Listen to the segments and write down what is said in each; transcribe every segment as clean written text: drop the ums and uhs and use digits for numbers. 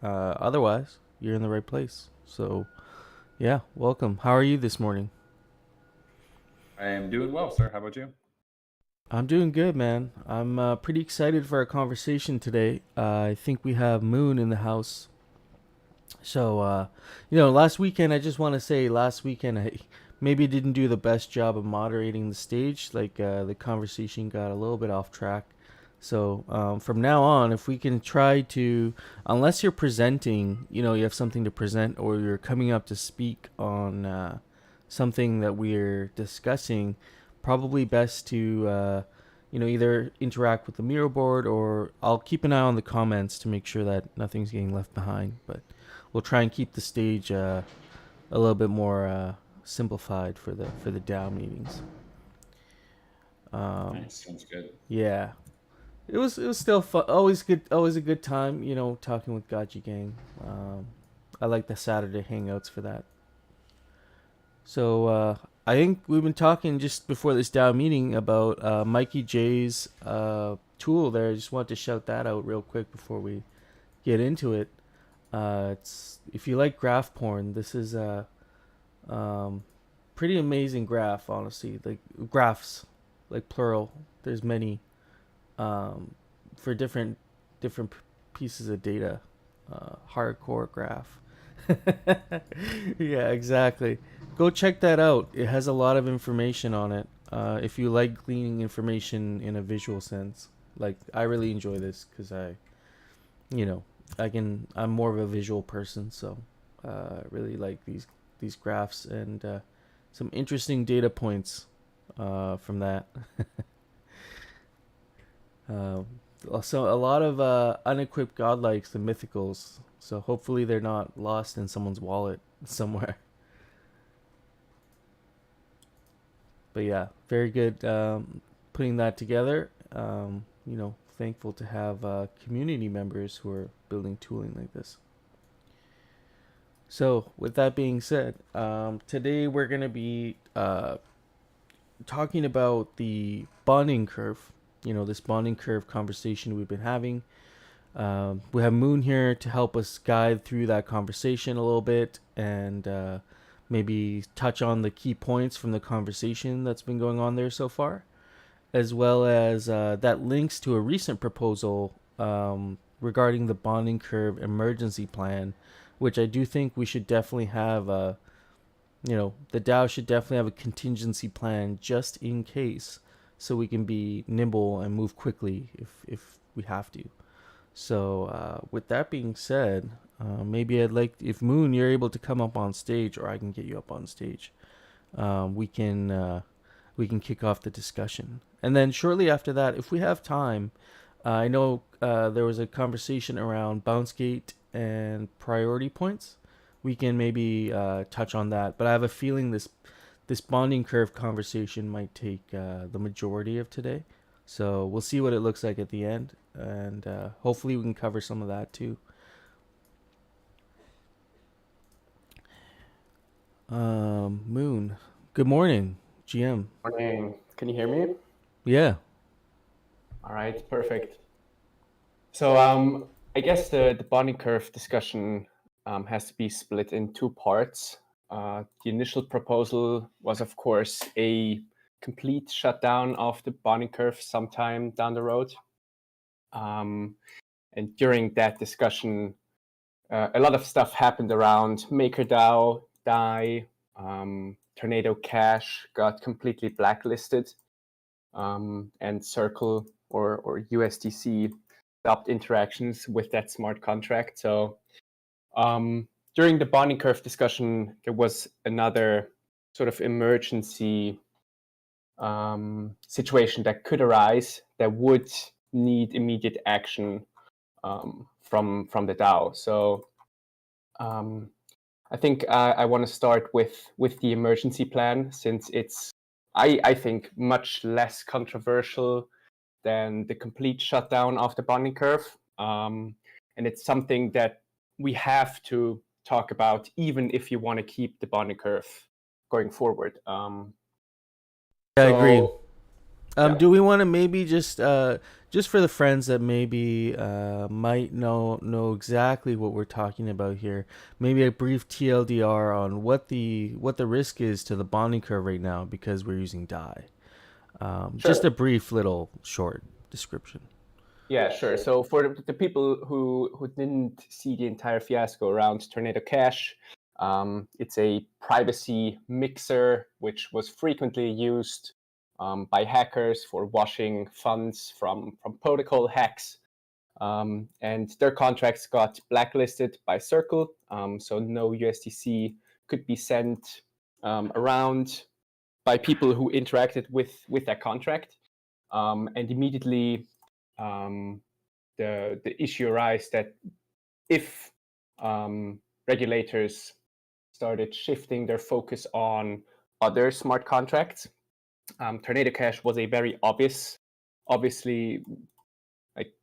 Otherwise, you're in the right place. So, yeah, welcome. How are you this morning? I am doing well, sir. How about you? I'm doing good, man. I'm pretty excited for our conversation today. I think we have Moon in the house. So, last weekend, I just want to say last weekend, I maybe didn't do the best job of moderating the stage. The conversation got a little bit off track. So, from now on, if we can try to, unless you're presenting, you have something to present or you're coming up to speak on something that we're discussing, probably best to, either interact with the Miro board or I'll keep an eye on the comments to make sure that nothing's getting left behind. But we'll try and keep the stage a little bit more simplified for the DAO meetings. Um, Nice. Sounds good. yeah, it was still fun. Always a good time. Talking with Gachi Gang. I like the Saturday hangouts for that. So I think we've been talking just before this DAO meeting about Mikey J's tool there. I just want to shout that out real quick before we get into it. It's if you like graph porn, this is a pretty amazing graph, honestly. Like graphs, like plural. There's many for different pieces of data. Hardcore graph. Yeah, exactly. Go check that out. It has a lot of information on it. If you like gleaning information in a visual sense, like I really enjoy this because you know, I'm more of a visual person, so I really like these graphs and some interesting data points from that. uh, also, a lot of unequipped godlikes, the mythicals. So hopefully they're not lost in someone's wallet somewhere. But yeah, very good putting that together. Thankful to have community members who are building tooling like this. So, with that being said, today we're going to be talking about the bonding curve. This bonding curve conversation we've been having. We have Moon here to help us guide through that conversation a little bit and maybe touch on the key points from the conversation that's been going on there so far, as well as that links to a recent proposal regarding the bonding curve emergency plan, which I do think we should definitely have. The DAO should definitely have a contingency plan just in case, so we can be nimble and move quickly if we have to. So, with that being said, maybe I'd like if Moon you're able to come up on stage, or I can get you up on stage. We can kick off the discussion, and then shortly after that, if we have time, I know there was a conversation around bounce gate and priority points. We can maybe touch on that, but I have a feeling this bonding curve conversation might take the majority of today. So we'll see what it looks like at the end, and hopefully we can cover some of that too. Moon, good morning, GM. Morning. Can you hear me? Yeah. All right, perfect. So I guess the bonding curve discussion has to be split in two parts. The initial proposal was, of course, a complete shutdown of the bonding curve sometime down the road. And during that discussion, a lot of stuff happened around MakerDAO, DAI, Tornado Cash got completely blacklisted, and Circle or USDC stopped interactions with that smart contract. So during the bonding curve discussion, there was another sort of emergency situation that could arise that would need immediate action from the DAO. So I think I want to start with the emergency plan, since it's I think much less controversial than the complete shutdown of the bonding curve, and it's something that we have to talk about, even if you want to keep the bonding curve going forward. I agree. So yeah. Do we want to maybe just for the friends that maybe might know exactly what we're talking about here, maybe a brief TLDR on what the risk is to the bonding curve right now because we're using DAI. Just a Sure. brief little short description. Yeah, sure. So for the people who didn't see the entire fiasco around Tornado Cash, it's a privacy mixer which was frequently used by hackers for washing funds from protocol hacks. And their contracts got blacklisted by Circle, so no USDC could be sent around by people who interacted with that contract. And immediately, um, the issue arises that if regulators started shifting their focus on other smart contracts, Tornado Cash was a very obviously like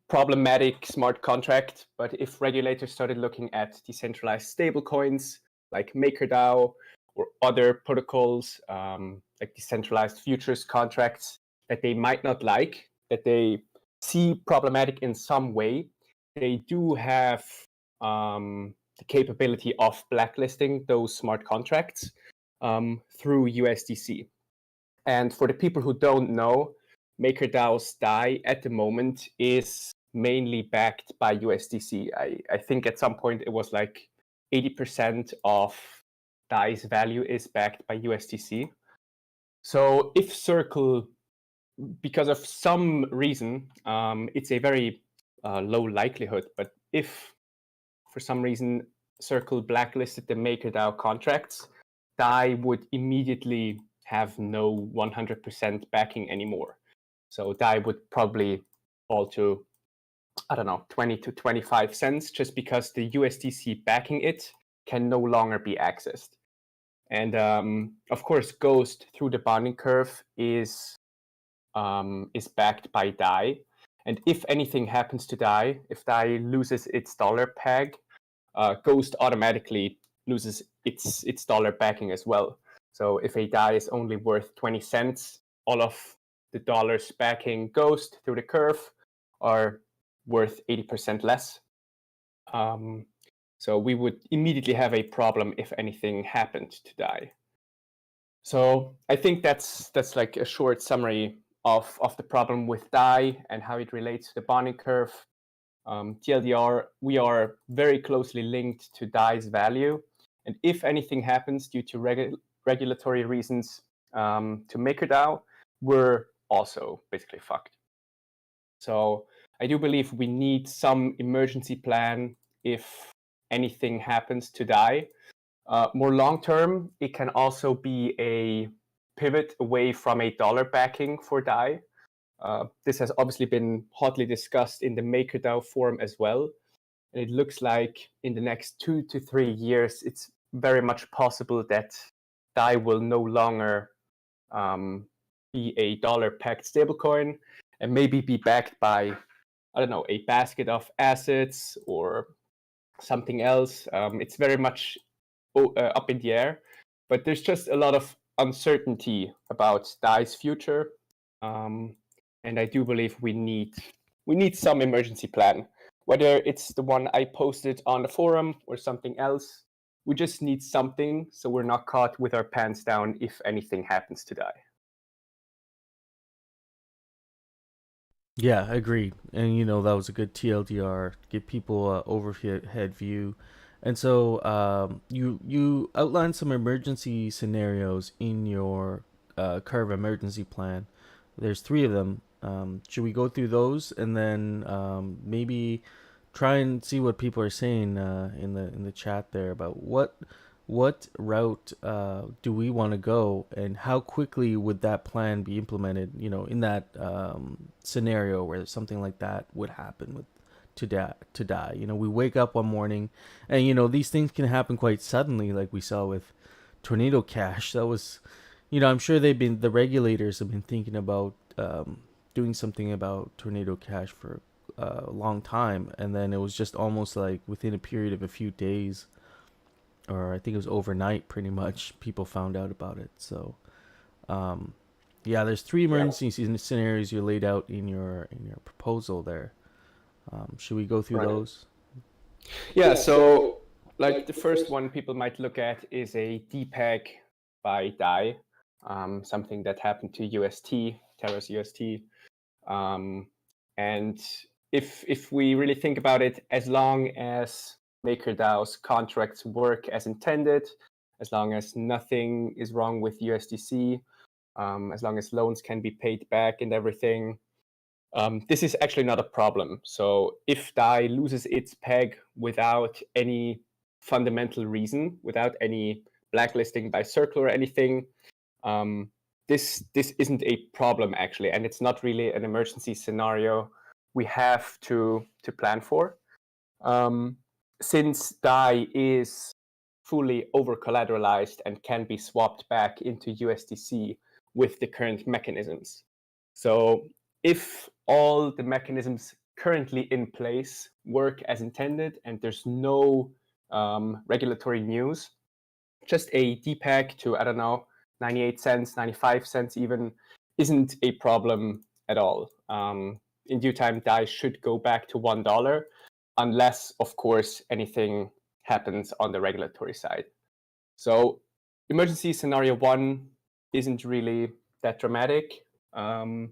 problematic smart contract. But if regulators started looking at decentralized stablecoins like MakerDAO or other protocols like decentralized futures contracts that they might not like, that they see problematic in some way, they do have the capability of blacklisting those smart contracts through USDC. And for the people who don't know, MakerDAO's DAI at the moment is mainly backed by USDC. I think at some point it was like 80% of DAI's value is backed by USDC. So if Circle, because of some reason, it's a very low likelihood, but if for some reason Circle blacklisted the MakerDAO contracts, DAI would immediately have no 100% backing anymore. So DAI would probably fall to, I don't know, 20 to 25 cents just because the USDC backing it can no longer be accessed. And of course, Ghost through the bonding curve is backed by DAI. And if anything happens to DAI, if DAI loses its dollar peg, Ghost automatically loses its dollar backing as well. So if a DAI is only worth 20 cents, all of the dollars backing Ghost through the curve are worth 80% less. So we would immediately have a problem if anything happened to DAI. So I think that's like a short summary of the problem with DAI and how it relates to the bonding curve. TLDR, we are very closely linked to DAI's value. And if anything happens due to regulatory reasons to MakerDAO, we're also basically fucked. So I do believe we need some emergency plan if anything happens to DAI. More long term, it can also be a pivot away from a dollar backing for DAI. This has obviously been hotly discussed in the MakerDAO forum as well. And it looks like in the next 2 to 3 years, it's very much possible that DAI will no longer be a dollar-pegged stablecoin and maybe be backed by, I don't know, a basket of assets or something else. It's very much up in the air, but there's just a lot of uncertainty about DAI's future. And I do believe we need some emergency plan, whether it's the one I posted on the forum or something else. We just need something so we're not caught with our pants down if anything happens to DAI. Yeah, agreed. And that was a good TLDR, give people a overhead view. And so you outlined some emergency scenarios in your curve emergency plan. There's three of them. Should we go through those and then maybe try and see what people are saying in the chat there about what route do we want to go and how quickly would that plan be implemented? In that scenario where something like that would happen with to DAI. We wake up one morning, and these things can happen quite suddenly, like we saw with Tornado Cash. That was, I'm sure the regulators have been thinking about doing something about Tornado Cash for a long time, and then it was just almost like within a period of a few days, or I think it was overnight, pretty much, people found out about it. So Yeah, there's three emergency scenarios you laid out in your proposal there. Should we go through Right. those? Yeah, so like the first one people might look at is a DPEG by DAI, something that happened to UST, Terra's UST. And if we really think about it, as long as MakerDAO's contracts work as intended, as long as nothing is wrong with USDC, as long as loans can be paid back and everything, this is actually not a problem. So if DAI loses its peg without any fundamental reason, without any blacklisting by Circle or anything, this isn't a problem actually, and it's not really an emergency scenario we have to plan for. Since DAI is fully over collateralized and can be swapped back into USDC with the current mechanisms. So if all the mechanisms currently in place work as intended and there's no regulatory news, just a DPEG to, I don't know, 98 cents, 95 cents even, isn't a problem at all. In due time, DAI should go back to $1, unless, of course, anything happens on the regulatory side. So emergency scenario 1 isn't really that dramatic, and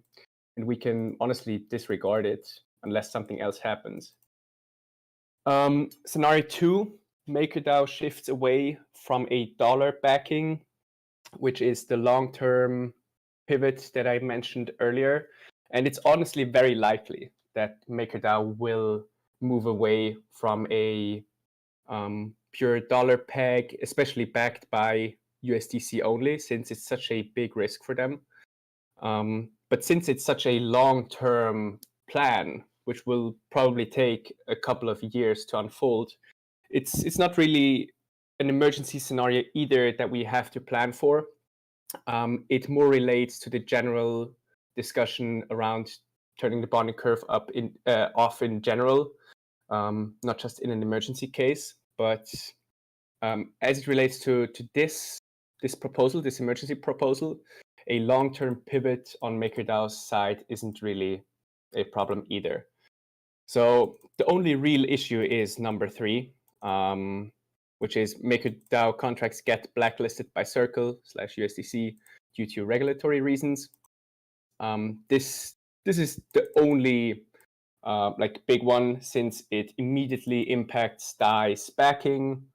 we can honestly disregard it unless something else happens. Scenario 2, MakerDAO shifts away from a dollar backing, which is the long-term pivot that I mentioned earlier. And it's honestly very likely that MakerDAO will move away from a pure dollar peg, especially backed by USDC only, since it's such a big risk for them. But since it's such a long-term plan, which will probably take a couple of years to unfold, it's not really an emergency scenario either that we have to plan for. It more relates to the general discussion around turning the bonding curve off in general, not just in an emergency case. But as it relates to this proposal, this emergency proposal, a long-term pivot on MakerDAO's side isn't really a problem either. So the only real issue is number 3, which is MakerDAO contracts get blacklisted by Circle/USDC due to regulatory reasons. This is the only big one, since it immediately impacts DAI's backing,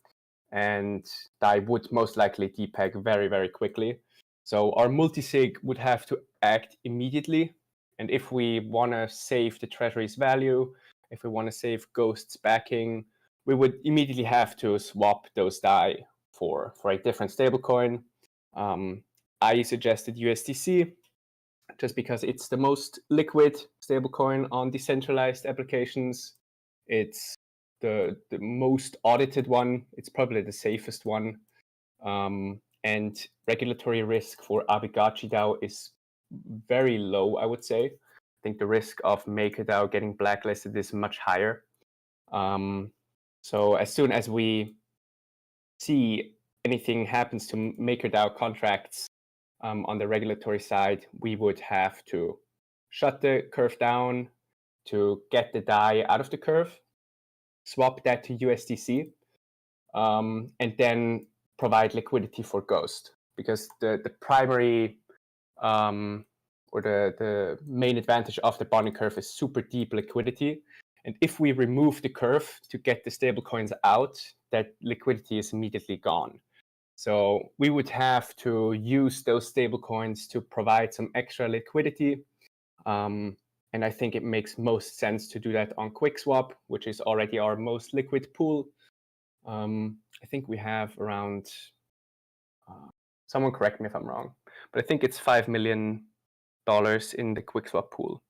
and DAI would most likely depeg very, very quickly. So our multisig would have to act immediately. And if we want to save the treasury's value, if we want to save Ghost's backing, we would immediately have to swap those DAI for a different stablecoin. I suggested USDC just because it's the most liquid stablecoin on decentralized applications. It's the most audited one. It's probably the safest one. And regulatory risk for Aavegotchi DAO is very low, I would say. I think the risk of MakerDAO getting blacklisted is much higher. So as soon as we see anything happens to MakerDAO contracts on the regulatory side, we would have to shut the curve down to get the DAI out of the curve, swap that to USDC, and then provide liquidity for Ghost. Because the primary or the main advantage of the bonding curve is super deep liquidity. And if we remove the curve to get the stablecoins out, that liquidity is immediately gone. So we would have to use those stablecoins to provide some extra liquidity. And I think it makes most sense to do that on QuickSwap, which is already our most liquid pool. I think we have around, someone correct me if I'm wrong, but I think it's $5 million in the QuickSwap pool.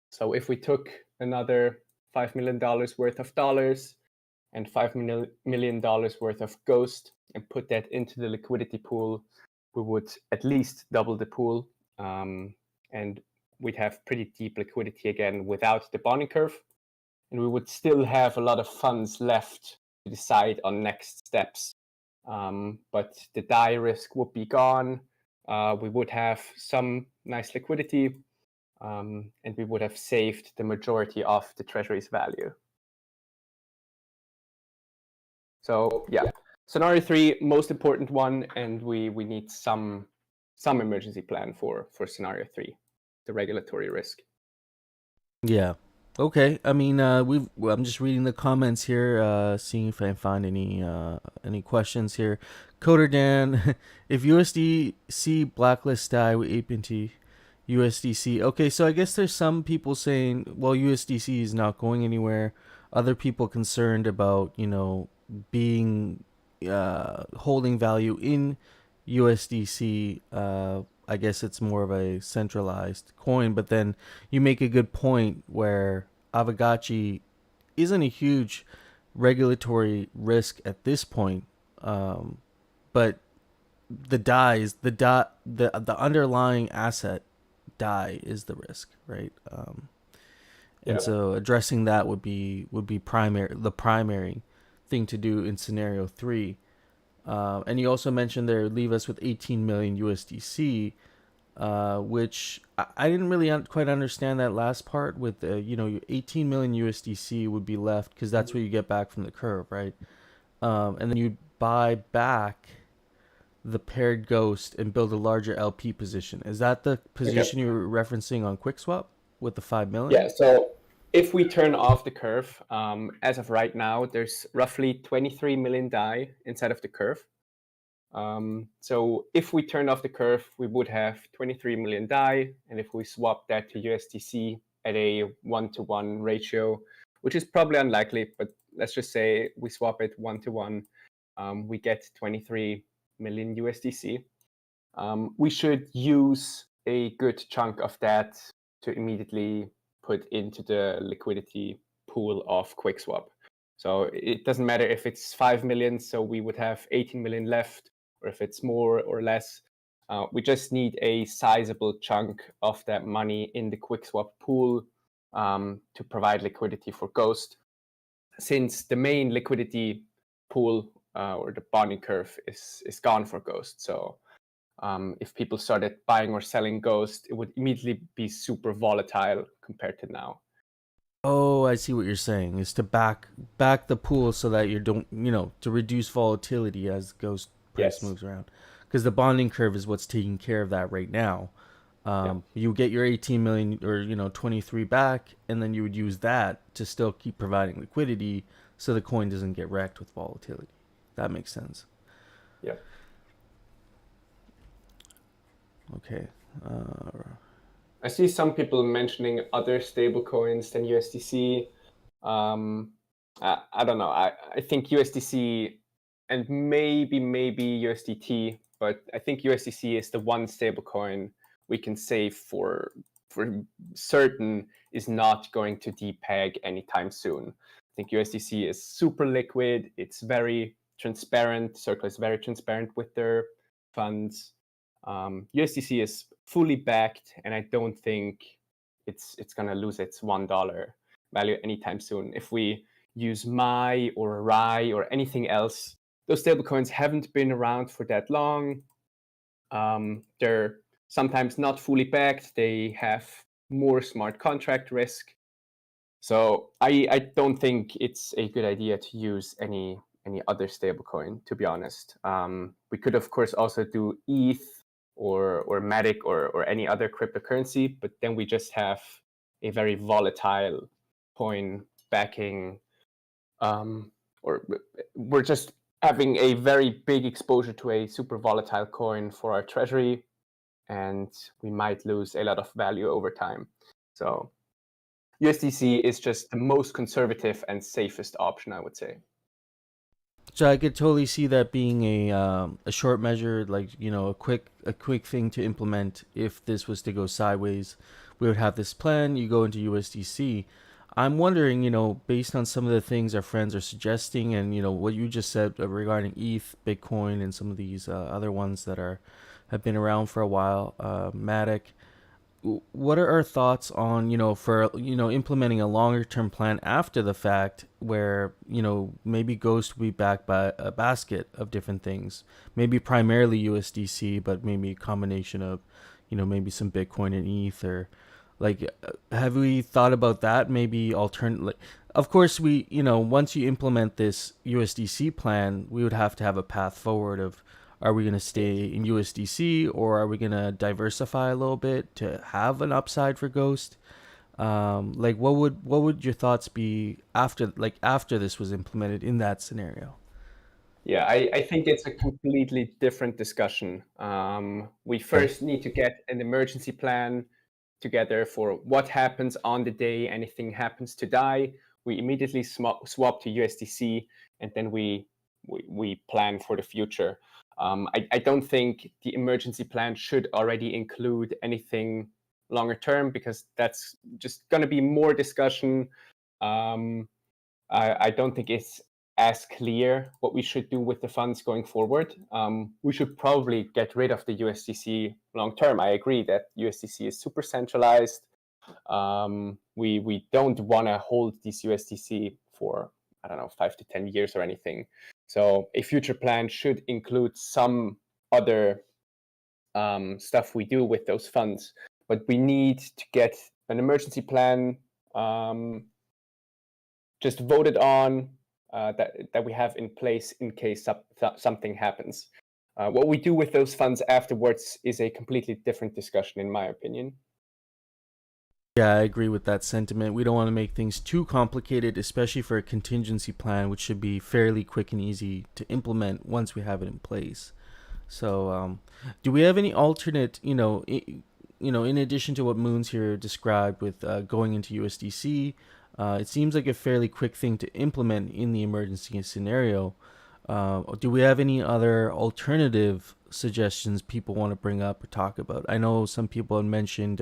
So if we took another $5 million worth of dollars and $5 million worth of Ghost and put that into the liquidity pool, we would at least double the pool, and we'd have pretty deep liquidity again without the bonding curve, and we would still have a lot of funds left to decide on next steps. But the DAI risk would be gone. we would have some nice liquidity, and we would have saved the majority of the treasury's value. So yeah, scenario 3, most important one, and we need some emergency plan for scenario 3, the regulatory risk. Yeah. Okay. I mean, I'm just reading the comments here, seeing if I can find any questions here. Coder Dan, if USDC blacklist die with APT, USDC. Okay, so I guess there's some people saying, well, USDC is not going anywhere. Other people concerned about, being holding value in USDC. I guess it's more of a centralized coin, but then you make a good point where Aavegotchi isn't a huge regulatory risk at this point, but the underlying asset DAI is the risk, right? And so addressing that would be the primary thing to do in scenario 3. And you also mentioned there leave us with 18 million USDC, which I didn't really quite understand that last part with 18 million USDC would be left because that's what you get back from the curve, right? And then you buy back the paired ghost and build a larger LP position. Is that the position you were referencing on QuickSwap with the 5 million? Yeah, so if we turn off the curve, as of right now, there's roughly 23 million DAI inside of the curve. So if we turn off the curve, we would have 23 million DAI, and if we swap that to USDC at a 1-to-1 ratio, which is probably unlikely, but let's just say we swap it 1-to-1, we get 23 million USDC. We should use a good chunk of that to immediately put into the liquidity pool of QuickSwap. So it doesn't matter if it's 5 million, so we would have 18 million left, or if it's more or less. We just need a sizable chunk of that money in the QuickSwap pool to provide liquidity for Ghost. Since the main liquidity pool or the bonding curve is gone for Ghost. So if people started buying or selling Ghost, it would immediately be super volatile compared to now. Oh, I see what you're saying. Is to back the pool so that you don't, to reduce volatility as Ghost price moves around. Because the bonding curve is what's taking care of that right now. You get your 18 million or 23 back, and then you would use that to still keep providing liquidity so the coin doesn't get wrecked with volatility. That makes sense. Yeah. Okay. I see some people mentioning other stable coins than USDC. I don't know. I think USDC and maybe USDT, but I think USDC is the one stable coin we can say for certain is not going to depeg anytime soon. I think USDC is super liquid. It's very transparent. Circle is very transparent with their funds. USDC is fully backed, and I don't think it's gonna lose its $1 value anytime soon. If we use MAI or RAI or anything else, those stablecoins haven't been around for that long. They're sometimes not fully backed. They have more smart contract risk. So I don't think it's a good idea to use any other stablecoin, to be honest. We could, of course, also do ETH or Matic or any other cryptocurrency, but then we just have a very volatile coin backing, or we're just having a very big exposure to a super volatile coin for our treasury, and we might lose a lot of value over time. So USDC is just the most conservative and safest option, I would say. So I could totally see that being a short measure, like a quick thing to implement. If this was to go sideways, we would have this plan. You go into USDC. I'm wondering, based on some of the things our friends are suggesting, and what you just said regarding ETH, Bitcoin, and some of these other ones that have been around for a while, Matic. what are our thoughts on, for, implementing a longer term plan after the fact where, maybe Ghost will be backed by a basket of different things, maybe primarily USDC, but maybe a combination of, maybe some Bitcoin and ETH, or like, have we thought about that? Maybe alternate, of course, we, once you implement this USDC plan, we would have to have a path forward of, are we going to stay in USDC, or are we going to diversify a little bit to have an upside for Ghost? Like, what would your thoughts be after this was implemented in that scenario? Yeah, I think it's a completely different discussion. We first need to get an emergency plan together for what happens on the day anything happens to DAI. We immediately swap to USDC, and then we plan for the future. I don't think the emergency plan should already include anything longer term, because that's just going to be more discussion. I don't think it's as clear what we should do with the funds going forward. We should probably get rid of the USDC long term. I agree that USDC is super centralized. We don't want to hold these USDC for, I don't know, 5 to 10 years or anything. So a future plan should include some other stuff we do with those funds. But we need to get an emergency plan just voted on, that we have in place in case something happens. What we do with those funds afterwards is a completely different discussion, in my opinion. Yeah, I agree with that sentiment. We don't want to make things too complicated, especially for a contingency plan, which should be fairly quick and easy to implement once we have it in place. So, do we have any alternate, in addition to what Moons here described with going into USDC? It seems like a fairly quick thing to implement in the emergency scenario. Do we have any other alternative suggestions people want to bring up or talk about? I know some people have mentioned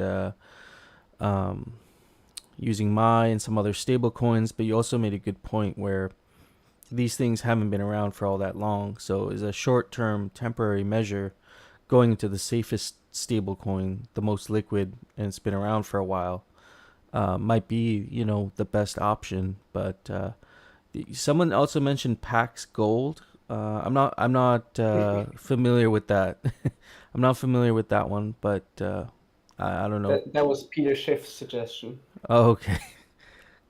using Mai and some other stable coins, but you also made a good point where these things haven't been around for all that long. So as a short-term temporary measure, going into the safest stable coin, the most liquid, and it's been around for a while, might be, the best option. But someone also mentioned Pax Gold. I'm not familiar with that. I'm not familiar with that one, but I don't know. That was Peter Schiff's suggestion. Oh, okay.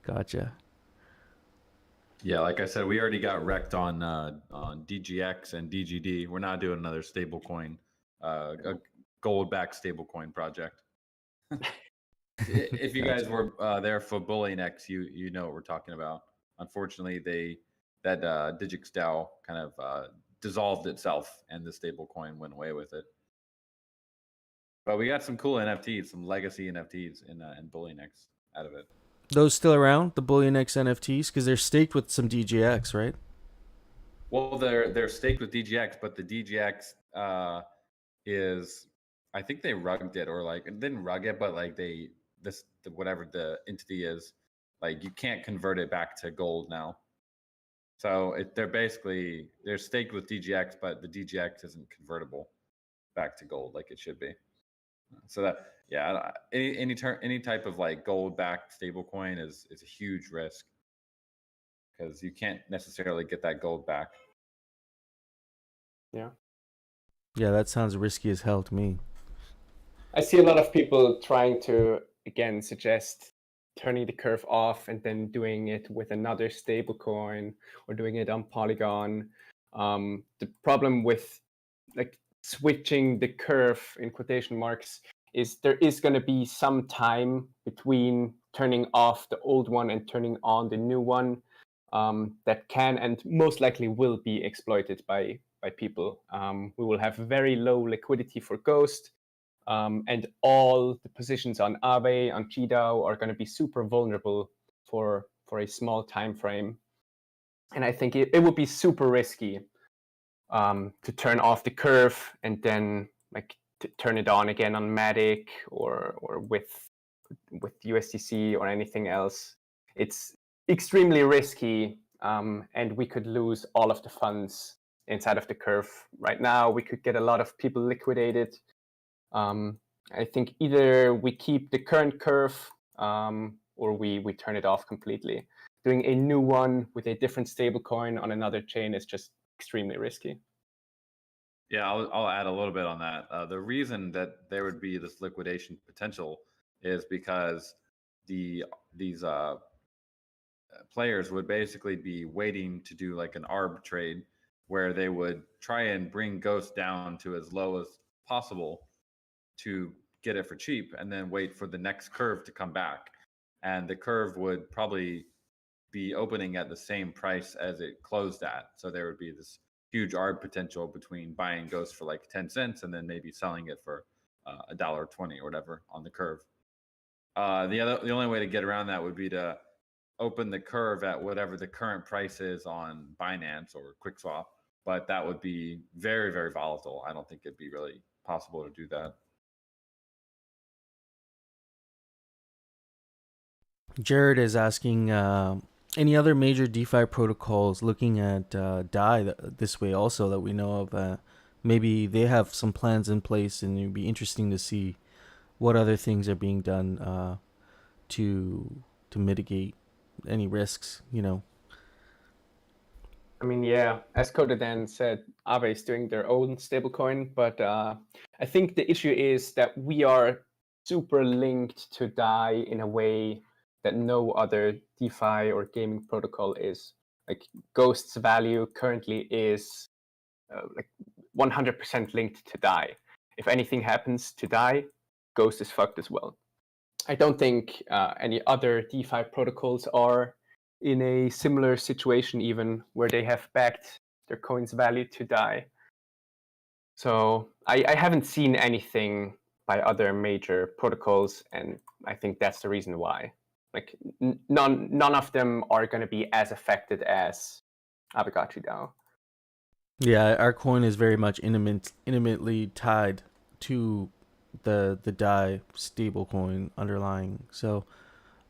Gotcha. Yeah, like I said, we already got wrecked on DGX and DGD. We're not doing another stablecoin, a gold-backed stablecoin project. If you guys were there for Bullying X, you know what we're talking about. Unfortunately, that Digix DAO kind of dissolved itself, and the stablecoin went away with it. But we got some cool NFTs, some legacy NFTs in Bullying X out of it. Those still around, the Bullion X NFTs, because they're staked with some DGX, right? Well, they're staked with DGX, but the DGX is, I think they rugged it, or like, it didn't rug it, but like whatever the entity is, like, you can't convert it back to gold now. So they're staked with DGX, but the DGX isn't convertible back to gold like it should be. So that, yeah, any type of like gold-backed stablecoin is a huge risk, because you can't necessarily get that gold back. Yeah. Yeah, that sounds risky as hell to me. I see a lot of people trying to, again, suggest turning the curve off and then doing it with another stablecoin, or doing it on Polygon. The problem with like switching the curve in quotation marks is there is going to be some time between turning off the old one and turning on the new one, that can and most likely will be exploited by people. We will have very low liquidity for Ghost, and all the positions on Aave, on GDAO are going to be super vulnerable for a small time frame. And I think it would be super risky to turn off the curve and then like to turn it on again on Matic or with USDC or anything else. It's extremely risky, and we could lose all of the funds inside of the curve right now. We could get a lot of people liquidated. I think either we keep the current curve or we turn it off completely. Doing a new one with a different stablecoin on another chain is just extremely risky. Yeah, I'll add a little bit on that. The reason that there would be this liquidation potential is because these players would basically be waiting to do like an arb trade where they would try and bring Ghost down to as low as possible to get it for cheap and then wait for the next curve to come back. And the curve would probably be opening at the same price as it closed at. So there would be this huge arb potential between buying Ghost for like 10 cents and then maybe selling it for $1.20 or whatever on the curve. The only way to get around that would be to open the curve at whatever the current price is on Binance or QuickSwap, but that would be very, very volatile. I don't think it'd be really possible to do that. Jared is asking any other major DeFi protocols looking at DAI this way also that we know of. Maybe they have some plans in place, and it'd be interesting to see what other things are being done to mitigate any risks. I mean, yeah, as Codadan said, Aave is doing their own stablecoin, but I think the issue is that we are super linked to DAI in a way that no other DeFi or gaming protocol is. Like Ghost's value currently is like 100% linked to DAI. If anything happens to DAI, Ghost is fucked as well. I don't think any other DeFi protocols are in a similar situation, even where they have backed their coin's value to DAI. So I haven't seen anything by other major protocols, and I think that's the reason why. Like none of them are going to be as affected as Aavegotchi DAO. Yeah, our coin is very much intimately tied to the DAI stablecoin underlying. So,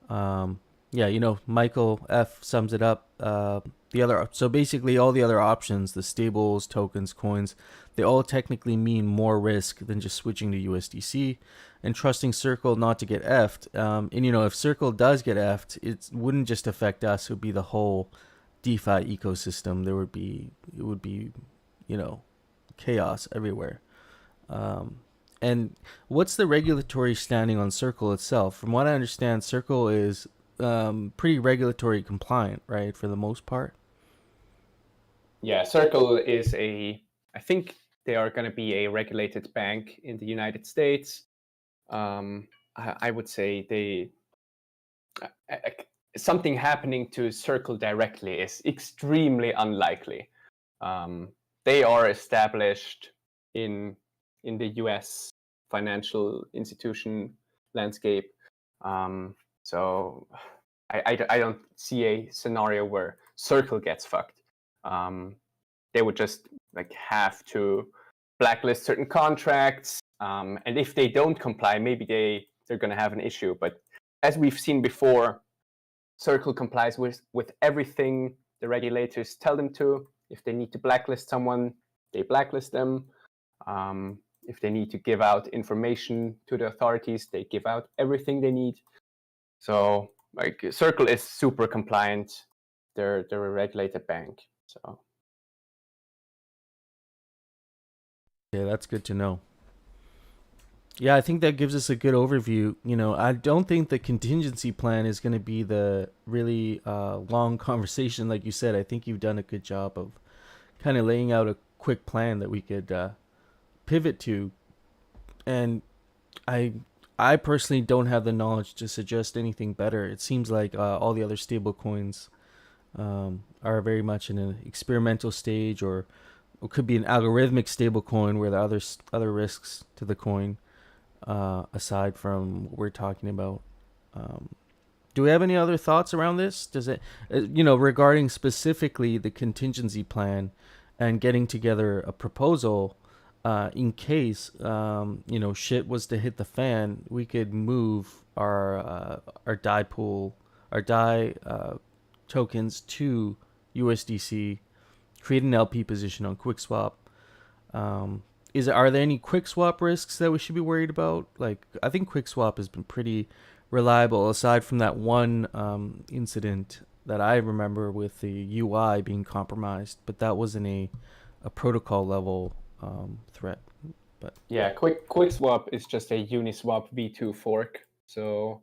yeah, Michael F sums it up. So basically all the other options, the stables, tokens, coins, they all technically mean more risk than just switching to USDC and trusting Circle not to get effed. And if Circle does get effed, it wouldn't just affect us, it would be the whole DeFi ecosystem. It would be chaos everywhere. And what's the regulatory standing on Circle itself? From what I understand, Circle is pretty regulatory compliant, right, for the most part. Yeah, Circle is I think they are going to be a regulated bank in the United States. I would say something happening to Circle directly is extremely unlikely. They are established in the US financial institution landscape. So I don't see a scenario where Circle gets fucked. They would just have to blacklist certain contracts, and if they don't comply, maybe they're going to have an issue. But as we've seen before, Circle complies with everything the regulators tell them to. If they need to blacklist someone, they blacklist them. If they need to give out information to the authorities, they give out everything they need. So Circle is super compliant. They're a regulated bank. So yeah, that's good to know. Yeah, I think that gives us a good overview. I don't think the contingency plan is going to be the really long conversation, like you said. I think you've done a good job of kind of laying out a quick plan that we could pivot to. And I personally don't have the knowledge to suggest anything better. It seems like all the other stable coins are very much in an experimental stage, or it could be an algorithmic stable coin where the other risks to the coin, aside from what we're talking about. Do we have any other thoughts around this? Does it, regarding specifically the contingency plan and getting together a proposal, in case, shit was to hit the fan, we could move our DAI pool, our DAI tokens to USDC, create an LP position on QuickSwap, are there any quick swap risks that we should be worried about? Like, I think quick swap has been pretty reliable, aside from that one incident that I remember with the UI being compromised, but that wasn't a protocol level threat. But yeah, quick swap is just a Uniswap v2 fork. So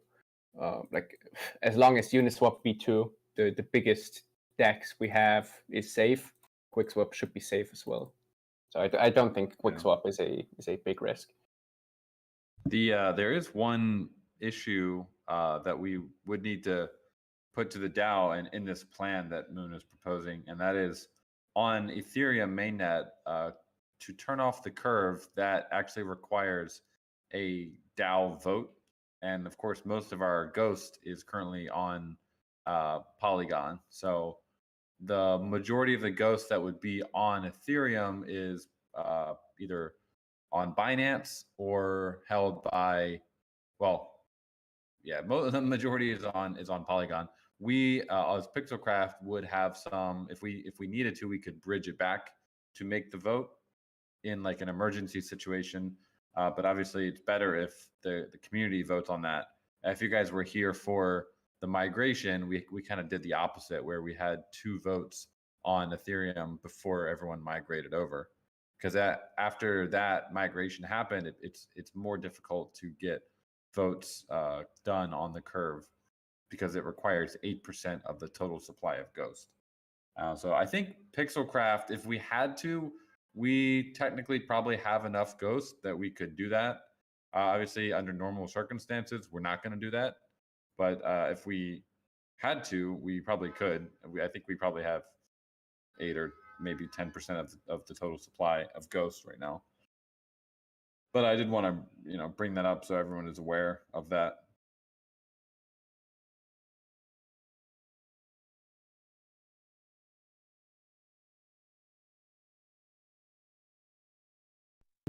like as long as Uniswap v2, the biggest DEX we have, is safe, QuickSwap should be safe as well. So I don't think QuickSwap is a big risk. There is one issue that we would need to put to the DAO and in this plan that Moon is proposing, and that is on Ethereum mainnet to turn off the curve. That actually requires a DAO vote, and of course, most of our Ghost is currently on Polygon. So the majority of the Ghost that would be on Ethereum is either on Binance or held by, well, yeah, the majority is on Polygon. We as Pixelcraft would have some, if we needed to, we could bridge it back to make the vote in like an emergency situation. But obviously, it's better if the community votes on that. If you guys were here for the migration, we kind of did the opposite, where we had 2 votes on Ethereum before everyone migrated over. Because after that migration happened, it's more difficult to get votes done on the curve because it requires 8% of the total supply of Ghost. So I think Pixelcraft, if we had to, we technically probably have enough Ghost that we could do that. Obviously, under normal circumstances, we're not going to do that. But if we had to, we probably could. I think we probably have 8 or maybe 10% of the total supply of Ghost right now. But I did want to, bring that up so everyone is aware of that.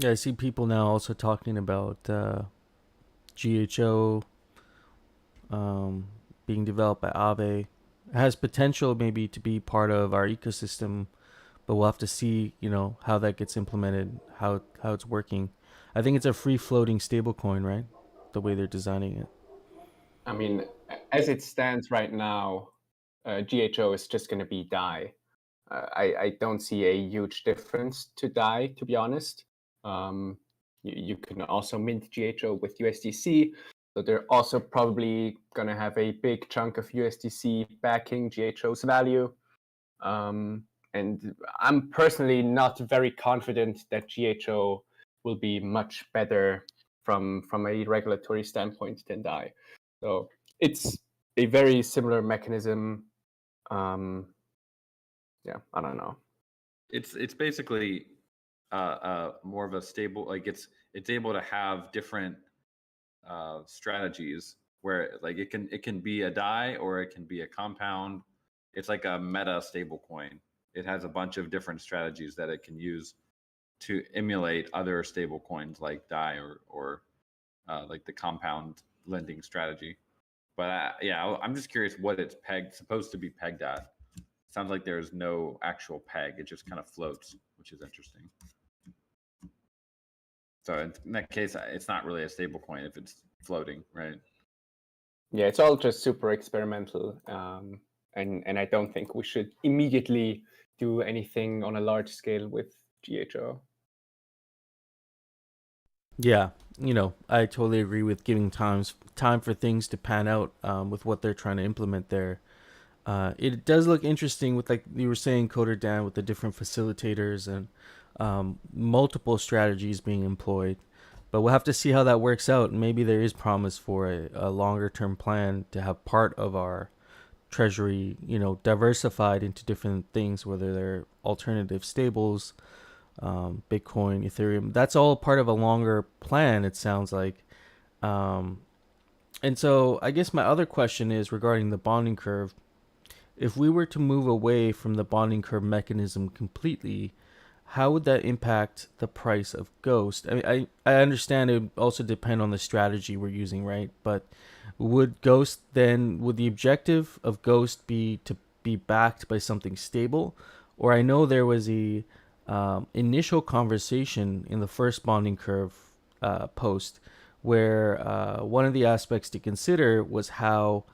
yeah, I see people now also talking about GHO being developed by Aave. It has potential maybe to be part of our ecosystem, but we'll have to see, how that gets implemented, how it's working. I think it's a free floating stablecoin, right? The way they're designing it. I mean, as it stands right now, GHO is just going to be DAI. I don't see a huge difference to DAI, to be honest. You can also mint GHO with USDC. So they're also probably going to have a big chunk of USDC backing GHO's value. And I'm personally not very confident that GHO will be much better from a regulatory standpoint than DAI. So it's a very similar mechanism. Yeah, I don't know. It's basically more of a stable, like it's able to have different strategies where like it can be a DAI or it can be a compound. It's like a meta stable coin. It has a bunch of different strategies that it can use to emulate other stable coins like DAI or like the compound lending strategy. But yeah, I'm just curious what it's supposed to be pegged at. Sounds like there's no actual peg. It just kind of floats, which is interesting. So in that case, it's not really a stable coin if it's floating, right? Yeah, it's all just super experimental. And I don't think we should immediately do anything on a large scale with GHO. Yeah, I totally agree with giving time for things to pan out with what they're trying to implement there. It does look interesting with, like you were saying, Coder Dan, with the different facilitators and multiple strategies being employed. But we'll have to see how that works out. Maybe there is promise for a longer term plan to have part of our treasury, diversified into different things, whether they're alternative stables, Bitcoin, Ethereum. That's all part of a longer plan, it sounds like. And so I guess my other question is regarding the bonding curve. If we were to move away from the bonding curve mechanism completely, how would that impact the price of Ghost? I mean, I understand it would also depend on the strategy we're using, right? But would the objective of Ghost be to be backed by something stable? Or I know there was initial conversation in the first bonding curve post, where one of the aspects to consider was how,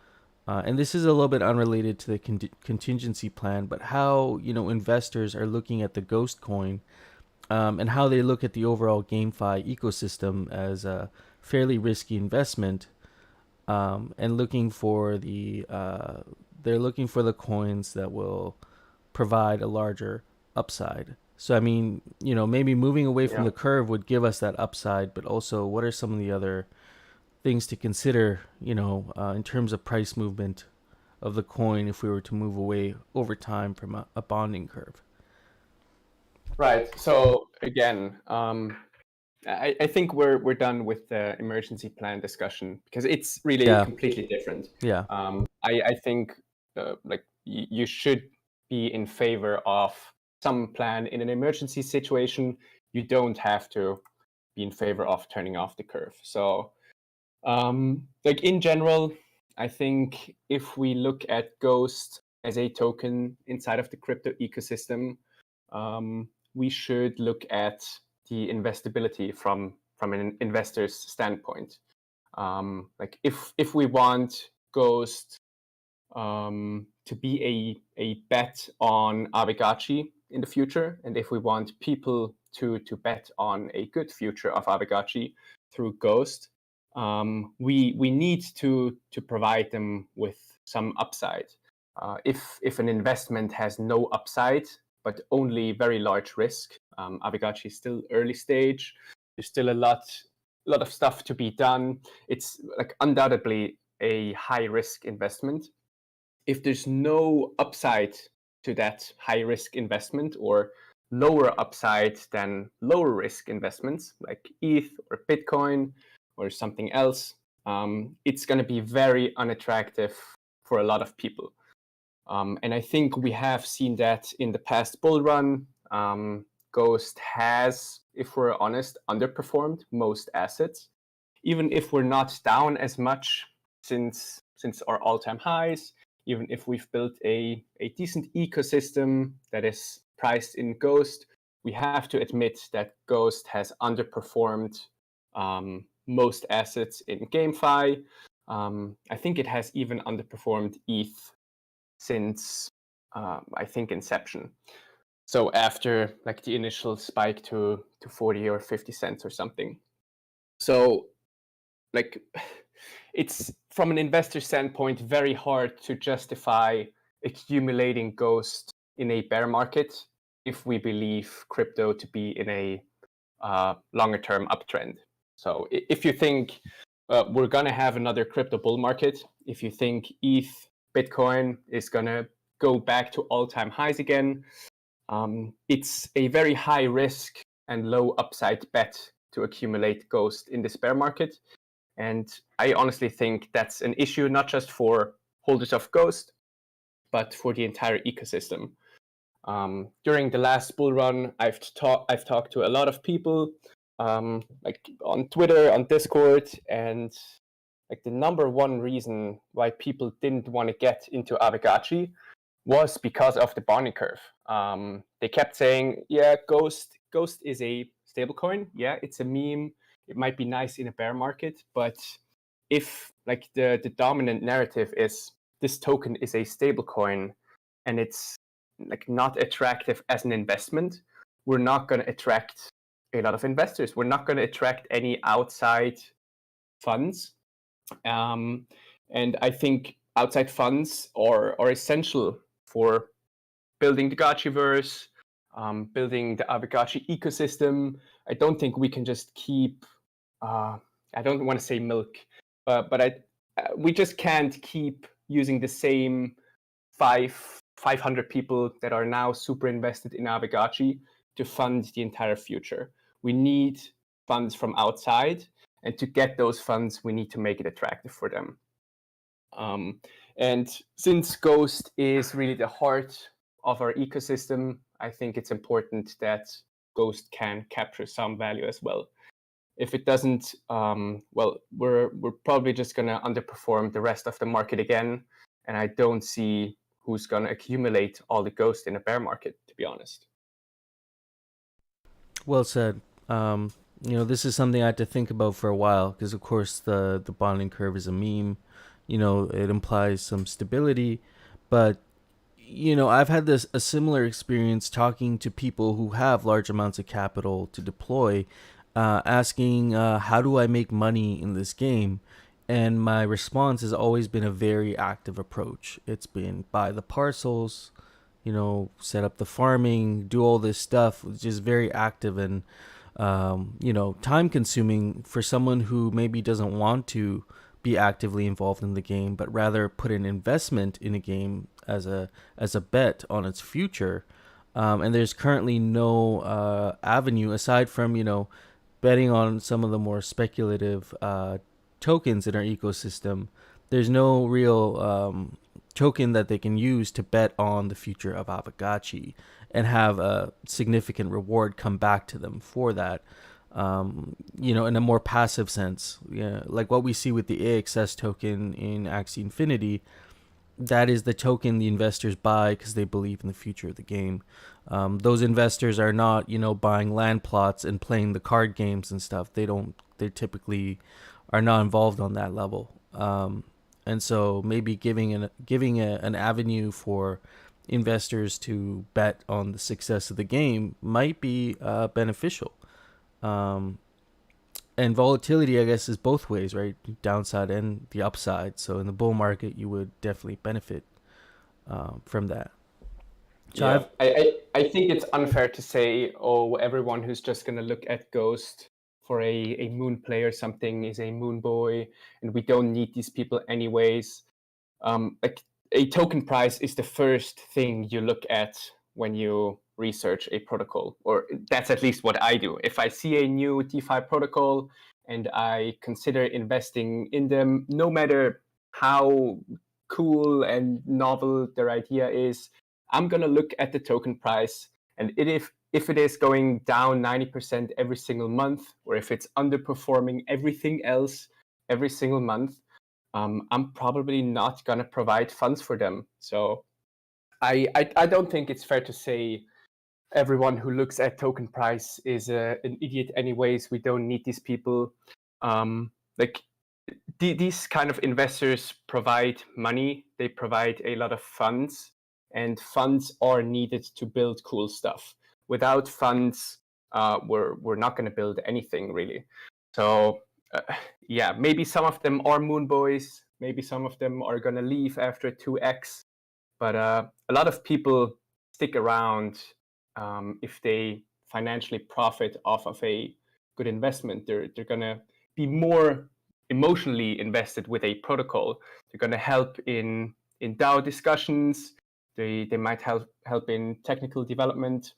and this is a little bit unrelated to the contingency plan, but how investors are looking at the Ghost coin, and how they look at the overall GameFi ecosystem as a fairly risky investment, and looking for they're looking for the coins that will provide a larger upside. So I mean, maybe moving away from Yeah. the curve would give us that upside, but also what are some of the other things to consider, in terms of price movement of the coin if we were to move away over time from a bonding curve? Right. So again, I think we're done with the emergency plan discussion because it's really Yeah. completely different. Yeah. I think like you should be in favor of some plan in an emergency situation. You don't have to be in favor of turning off the curve. So like in general, I think if we look at Ghost as a token inside of the crypto ecosystem, we should look at the investability from an investor's standpoint. Like if we want Ghost to be a bet on Aavegotchi in the future, and if we want people to bet on a good future of Aavegotchi through Ghost, we need to provide them with some upside. If an investment has no upside but only very large risk, Aavegotchi is still early stage. There's still a lot of stuff to be done. It's like undoubtedly a high risk investment. If there's no upside to that high risk investment or lower upside than lower risk investments like ETH or Bitcoin or something else, it's going to be very unattractive for a lot of people. And I think we have seen that in the past bull run. Ghost has, if we're honest, underperformed most assets, even if we're not down as much since our all-time highs. Even if we've built a decent ecosystem that is priced in Ghost, we have to admit that Ghost has underperformed most assets in GameFi. I think it has even underperformed ETH since I think inception. So after like the initial spike to 40 or 50 cents or something. So like it's from an investor standpoint very hard to justify accumulating Ghost in a bear market if we believe crypto to be in a longer term uptrend. So if you think we're going to have another crypto bull market, if you think ETH, Bitcoin is going to go back to all-time highs again, it's a very high risk and low upside bet to accumulate Ghost in this bear market. And I honestly think that's an issue not just for holders of Ghost, but for the entire ecosystem. During the last bull run, I've talked to a lot of people, like on Twitter, on Discord, and like the number one reason why people didn't want to get into Aavegotchi was because of the bonding curve. They kept saying, "Yeah, Ghost is a stablecoin. Yeah, it's a meme. It might be nice in a bear market, but if like the dominant narrative is this token is a stablecoin and it's like not attractive as an investment, we're not going to attract a lot of investors. We're not going to attract any outside funds, and I think outside funds are essential for building the Gotchiverse, building the Aavegotchi ecosystem. I don't think we can just keep. I don't want to say milk, but we just can't keep using the same 500 people that are now super invested in Aavegotchi to fund the entire future. We need funds from outside, and to get those funds, we need to make it attractive for them. And since Ghost is really the heart of our ecosystem, I think it's important that Ghost can capture some value as well. If it doesn't, well, we're probably just going to underperform the rest of the market again. And I don't see who's going to accumulate all the Ghost in a bear market, to be honest. Well said. This is something I had to think about for a while because, of course, the bonding curve is a meme. It implies some stability, but I've had this a similar experience talking to people who have large amounts of capital to deploy, asking how do I make money in this game, and my response has always been a very active approach. It's been buy the parcels, set up the farming, do all this stuff, just very active and time consuming for someone who maybe doesn't want to be actively involved in the game, but rather put an investment in a game as a bet on its future. And there's currently no avenue aside from betting on some of the more speculative tokens in our ecosystem. There's no real token that they can use to bet on the future of Aavegotchi and have a significant reward come back to them for that. In a more passive sense, like what we see with the AXS token in Axie Infinity. That is the token the investors buy because they believe in the future of the game. Those investors are not, buying land plots and playing the card games and stuff. They typically are not involved on that level. And so maybe giving an avenue for investors to bet on the success of the game might be beneficial. And volatility, I guess, is both ways, right? Downside and the upside. So in the bull market, you would definitely benefit from that. So yeah, I think it's unfair to say, oh, everyone who's just going to look at Ghost for a moon play or something is a moon boy, and we don't need these people anyways. Like a token price is the first thing you look at when you research a protocol, or that's at least what I do. If I see a new DeFi protocol and I consider investing in them, no matter how cool and novel their idea is, I'm going to look at the token price. And if it is going down 90% every single month, or if it's underperforming everything else every single month, I'm probably not going to provide funds for them. So I don't think it's fair to say everyone who looks at token price is an idiot anyways. We don't need these people. Like these kind of investors provide money. They provide a lot of funds, and funds are needed to build cool stuff. Without funds, we're not going to build anything really. So yeah, maybe some of them are moon boys. Maybe some of them are going to leave after 2x. But a lot of people stick around if they financially profit off of a good investment. They're going to be more emotionally invested with a protocol. They're going to help in DAO discussions. They might help in technical development.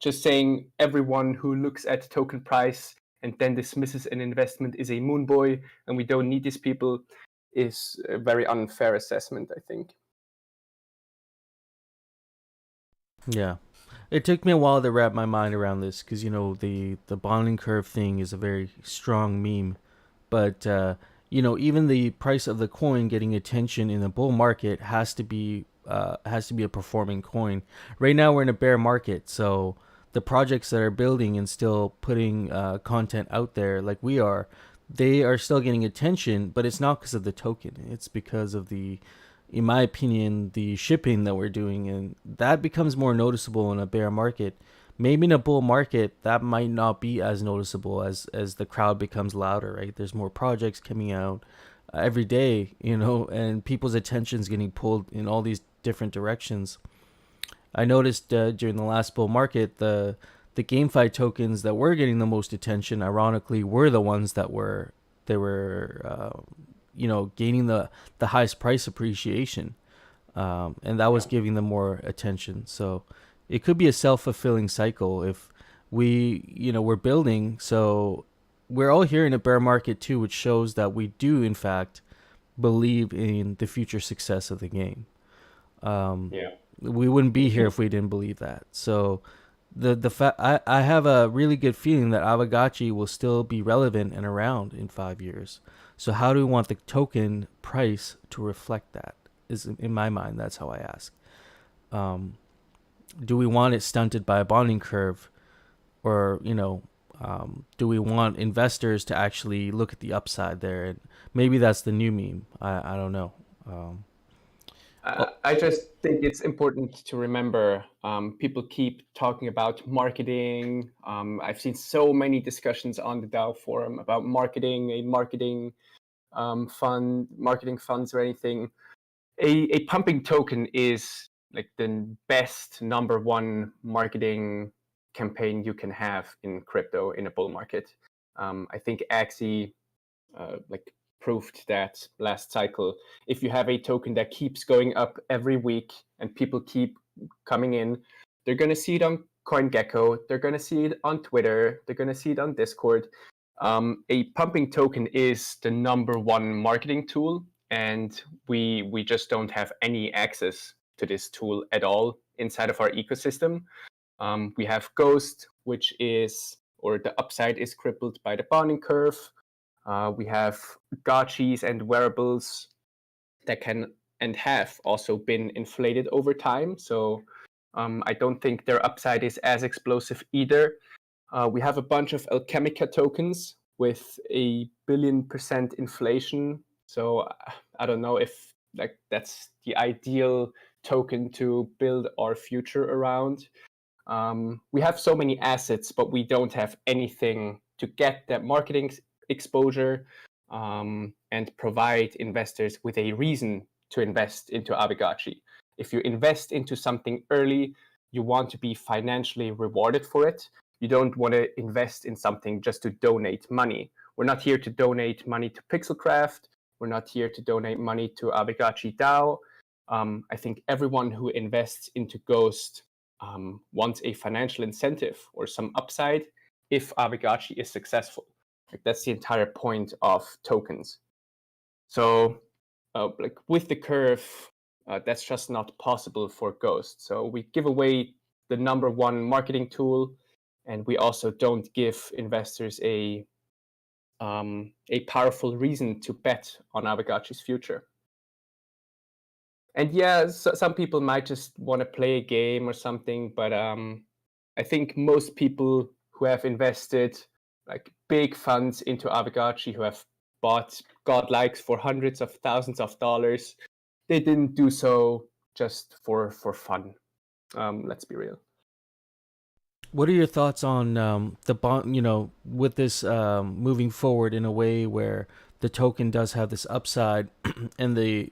Just saying everyone who looks at token price and then dismisses an investment is a moon boy and we don't need these people is a very unfair assessment, I think. Yeah. It took me a while to wrap my mind around this because, the bonding curve thing is a very strong meme. But, even the price of the coin getting attention in the bull market has to be a performing coin. Right now we're in a bear market, so the projects that are building and still putting content out there like we are, they are still getting attention, but it's not because of the token. It's because of in my opinion, the shipping that we're doing, and that becomes more noticeable in a bear market. Maybe in a bull market, that might not be as noticeable as the crowd becomes louder, right? There's more projects coming out every day, and people's attention's getting pulled in all these different directions. I noticed during the last bull market, the GameFi tokens that were getting the most attention, ironically, were the ones that were gaining the highest price appreciation, and that was giving them more attention. So it could be a self-fulfilling cycle if we're building. So we're all here in a bear market too, which shows that we do in fact believe in the future success of the game. We wouldn't be here if we didn't believe that. So I have a really good feeling that Aavegotchi will still be relevant and around in 5 years. So how do we want the token price to reflect that? Is in my mind, that's how I ask. Do we want it stunted by a bonding curve, or do we want investors to actually look at the upside there? And maybe that's the new meme. I don't know. I just think it's important to remember people keep talking about marketing. I've seen so many discussions on the DAO forum about marketing, a marketing fund, marketing funds or anything. A pumping token is like the best number one marketing campaign you can have in crypto in a bull market. I think Axie like proved that last cycle. If you have a token that keeps going up every week and people keep coming in, they're going to see it on CoinGecko, they're going to see it on Twitter, they're going to see it on Discord. A pumping token is the number one marketing tool, and we just don't have any access to this tool at all inside of our ecosystem. We have Ghost, which is, or the upside is crippled by the bonding curve. We have gotchis and wearables that can and have also been inflated over time. So I don't think their upside is as explosive either. We have a bunch of Alchemica tokens with a 1 billion% inflation. So I don't know if like that's the ideal token to build our future around. We have so many assets, but we don't have anything to get that marketing exposure and provide investors with a reason to invest into Aavegotchi. If you invest into something early, you want to be financially rewarded for it. You don't want to invest in something just to donate money. We're not here to donate money to Pixelcraft. We're not here to donate money to Aavegotchi DAO. I think everyone who invests into Ghost wants a financial incentive or some upside if Aavegotchi is successful. Like that's the entire point of tokens. So like with the curve, that's just not possible for Ghost. So we give away the number one marketing tool, and we also don't give investors a powerful reason to bet on Aavegotchi's future. And yeah, some people might just want to play a game or something, but I think most people who have invested like big funds into Aavegotchi, who have bought godlikes for hundreds of thousands of dollars, they didn't do so just for fun. Let's be real. What are your thoughts on the bond? With this moving forward in a way where the token does have this upside and they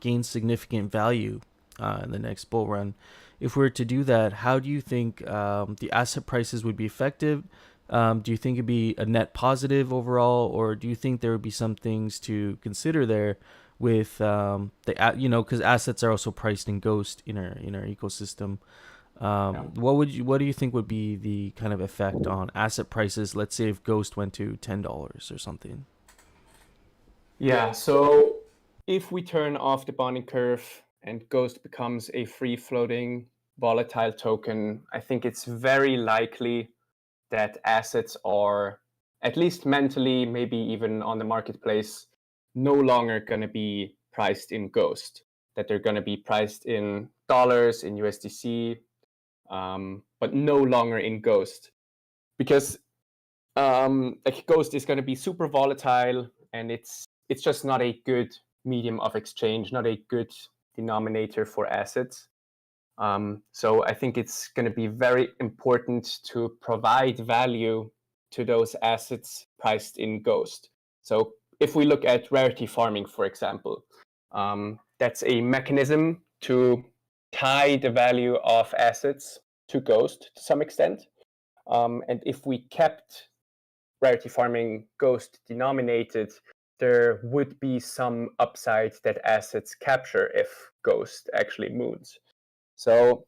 gain significant value in the next bull run. If we were to do that, how do you think the asset prices would be affected? Do you think it'd be a net positive overall, or do you think there would be some things to consider there with because assets are also priced in Ghost in our ecosystem? What do you think would be the kind of effect on asset prices? Let's say if Ghost went to $10 or something. Yeah, so if we turn off the bonding curve and Ghost becomes a free floating volatile token, I think it's very likely that assets are, at least mentally, maybe even on the marketplace, no longer going to be priced in Ghost, that they're going to be priced in dollars, in USDC, but no longer in Ghost. Because like Ghost is going to be super volatile, and it's just not a good medium of exchange, not a good denominator for assets. So I think it's going to be very important to provide value to those assets priced in Ghost. So if we look at rarity farming, for example, that's a mechanism to tie the value of assets to Ghost to some extent. And if we kept rarity farming Ghost denominated, there would be some upside that assets capture if Ghost actually moves. So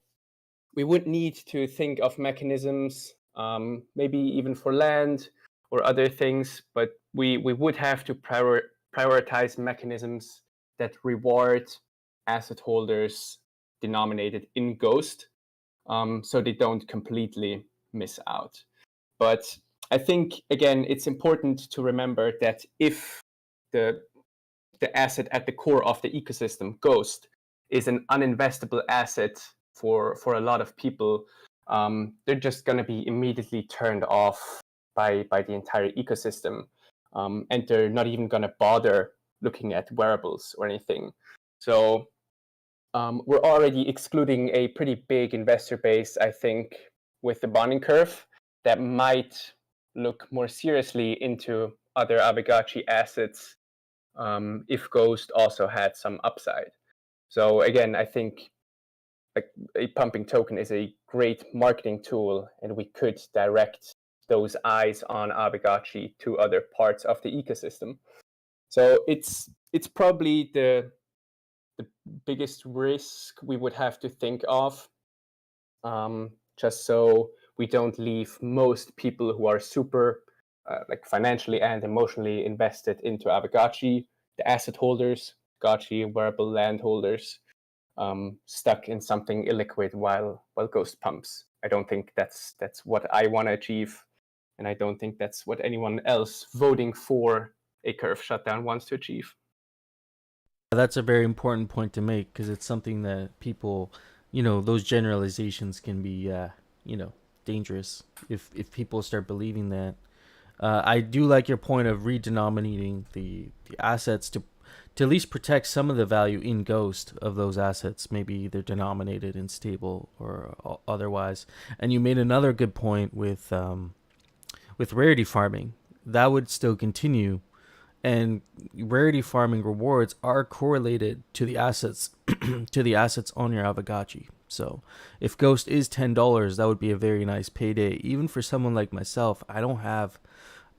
we would need to think of mechanisms, maybe even for land or other things, but we would have to prioritize mechanisms that reward asset holders denominated in Ghost, so they don't completely miss out. But I think, again, it's important to remember that if the asset at the core of the ecosystem, Ghost, is an uninvestable asset for a lot of people, they're just going to be immediately turned off by the entire ecosystem. And they're not even going to bother looking at wearables or anything. So we're already excluding a pretty big investor base, I think, with the bonding curve that might look more seriously into other Aavegotchi assets if Ghost also had some upside. So again, I think a pumping token is a great marketing tool, and we could direct those eyes on Aavegotchi to other parts of the ecosystem. So it's probably the biggest risk we would have to think of, just so we don't leave most people who are super like financially and emotionally invested into Aavegotchi, the asset holders, Gotchi wearable land holders, stuck in something illiquid while Ghost pumps. I don't think that's what I want to achieve, and I don't think that's what anyone else voting for a curve shutdown wants to achieve. That's a very important point to make, because it's something that people, those generalizations can be, dangerous if people start believing that. I do like your point of redenominating the assets to at least protect some of the value in Ghost of those assets. Maybe they're denominated in stable or otherwise. And you made another good point with rarity farming. That would still continue, and rarity farming rewards are correlated to the assets to the assets on your Aavegotchi. So if Ghost is $10, that would be a very nice payday, even for someone like myself. I don't have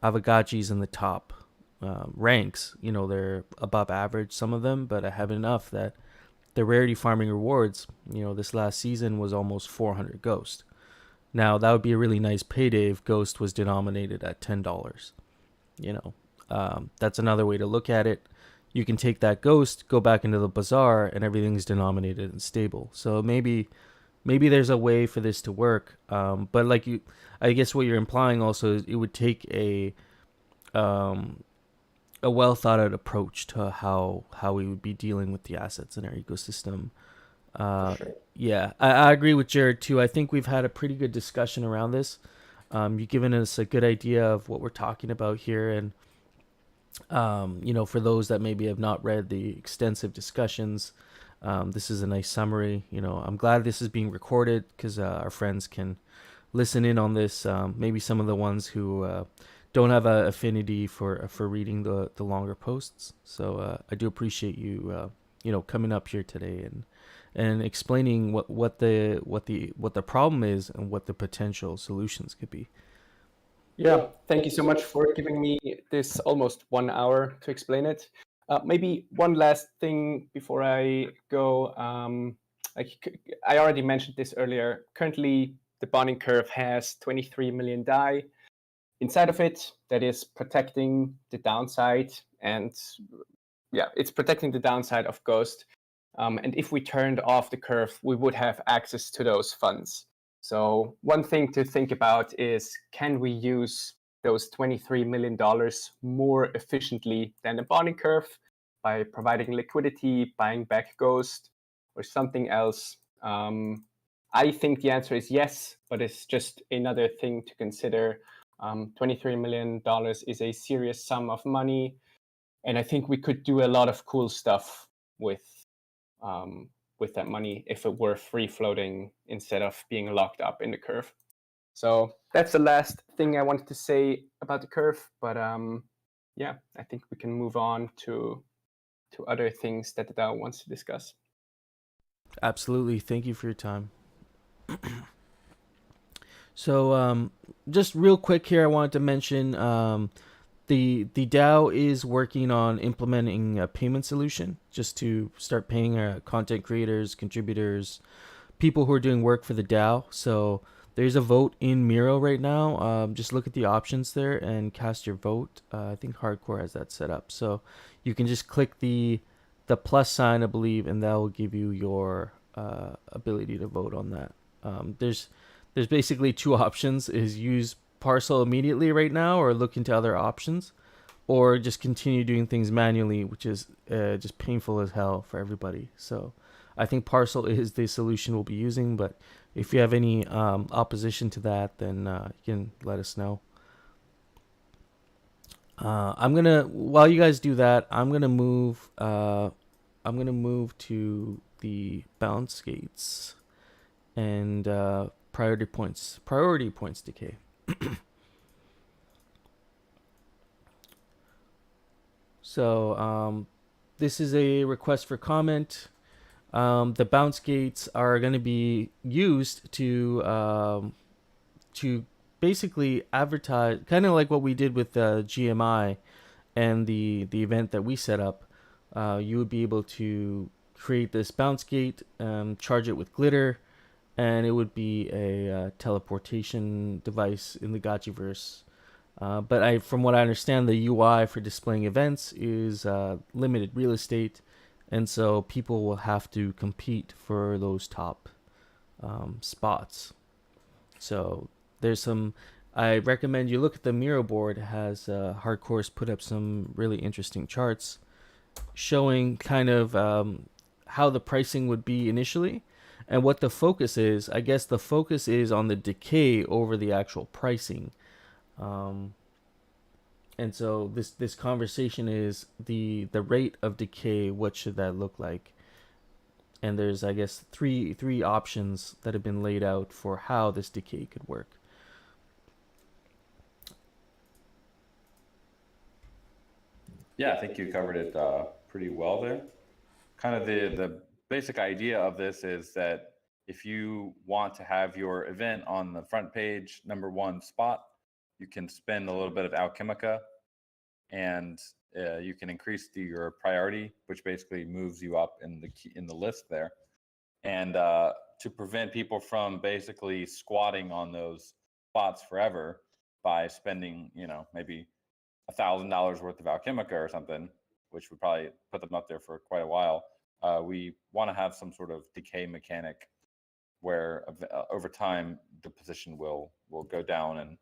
Aavegotchis in the top ranks. They're above average, some of them, but I have enough that the rarity farming rewards, this last season was almost 400 Ghost. Now that would be a really nice payday if Ghost was denominated at $10. That's another way to look at it. You can take that Ghost, go back into the bazaar, and everything's denominated and stable. So maybe there's a way for this to work. But I guess what you're implying also is it would take a well thought out approach to how we would be dealing with the assets in our ecosystem. Sure. Yeah, I agree with Jared too. I think we've had a pretty good discussion around this. You've given us a good idea of what we're talking about here, and for those that maybe have not read the extensive discussions, this is a nice summary. I'm glad this is being recorded because our friends can listen in on this. Maybe some of the ones who don't have an affinity for reading the longer posts. So I do appreciate you coming up here today and explaining what the problem is and what the potential solutions could be. Yeah, thank you so much for giving me this almost 1 hour to explain it. Maybe one last thing before I go. I already mentioned this earlier. Currently, the bonding curve has 23 million DAI inside of it that is protecting the downside, and it's protecting the downside of Ghost. And if we turned off the curve, we would have access to those funds. So one thing to think about is, can we use those $23 million more efficiently than the bonding curve by providing liquidity, buying back Ghost, or something else? I think the answer is yes, but it's just another thing to consider. $23 million is a serious sum of money, and I think we could do a lot of cool stuff with that money if it were free floating instead of being locked up in the curve. So that's the last thing I wanted to say about the curve. But I think we can move on to other things that the DAO wants to discuss. Absolutely. Thank you for your time. So just real quick here, I wanted to mention the DAO is working on implementing a payment solution just to start paying content creators, contributors, people who are doing work for the DAO. So there's a vote in Miro right now. Just look at the options there and cast your vote. I think Hardcore has that set up. So you can just click the plus sign, I believe, and that will give you your ability to vote on that. There's basically two options: is use Parcel immediately right now, or look into other options, or just continue doing things manually, which is just painful as hell for everybody. So I think Parcel is the solution we'll be using, but if you have any opposition to that, then you can let us know. I'm gonna while you guys do that, I'm gonna move. I'm gonna move to the bounce gates and priority points. Priority points decay. So this is a request for comment. The bounce gates are going to be used to basically advertise, kind of like what we did with GMI and the event that we set up. You would be able to create this bounce gate, charge it with glitter, and it would be a teleportation device in the Gotchiverse. But from what I understand, the UI for displaying events is limited real estate, and so people will have to compete for those top spots. So there's some. I recommend you look at the Miro board. It has Hardcore's put up some really interesting charts showing kind of how the pricing would be initially and what the focus is. I guess the focus is on the decay over the actual pricing. And so this conversation is the rate of decay. What should that look like? And there's, I guess, three options that have been laid out for how this decay could work. Yeah, I think you covered it pretty well there. Kind of the basic idea of this is that if you want to have your event on the front page, #1 spot, you can spend a little bit of Alchemica, and you can increase your priority, which basically moves you up in the list there. And to prevent people from basically squatting on those spots forever by spending, maybe $1,000 worth of Alchemica or something, which would probably put them up there for quite a while. We want to have some sort of decay mechanic where over time the position will go down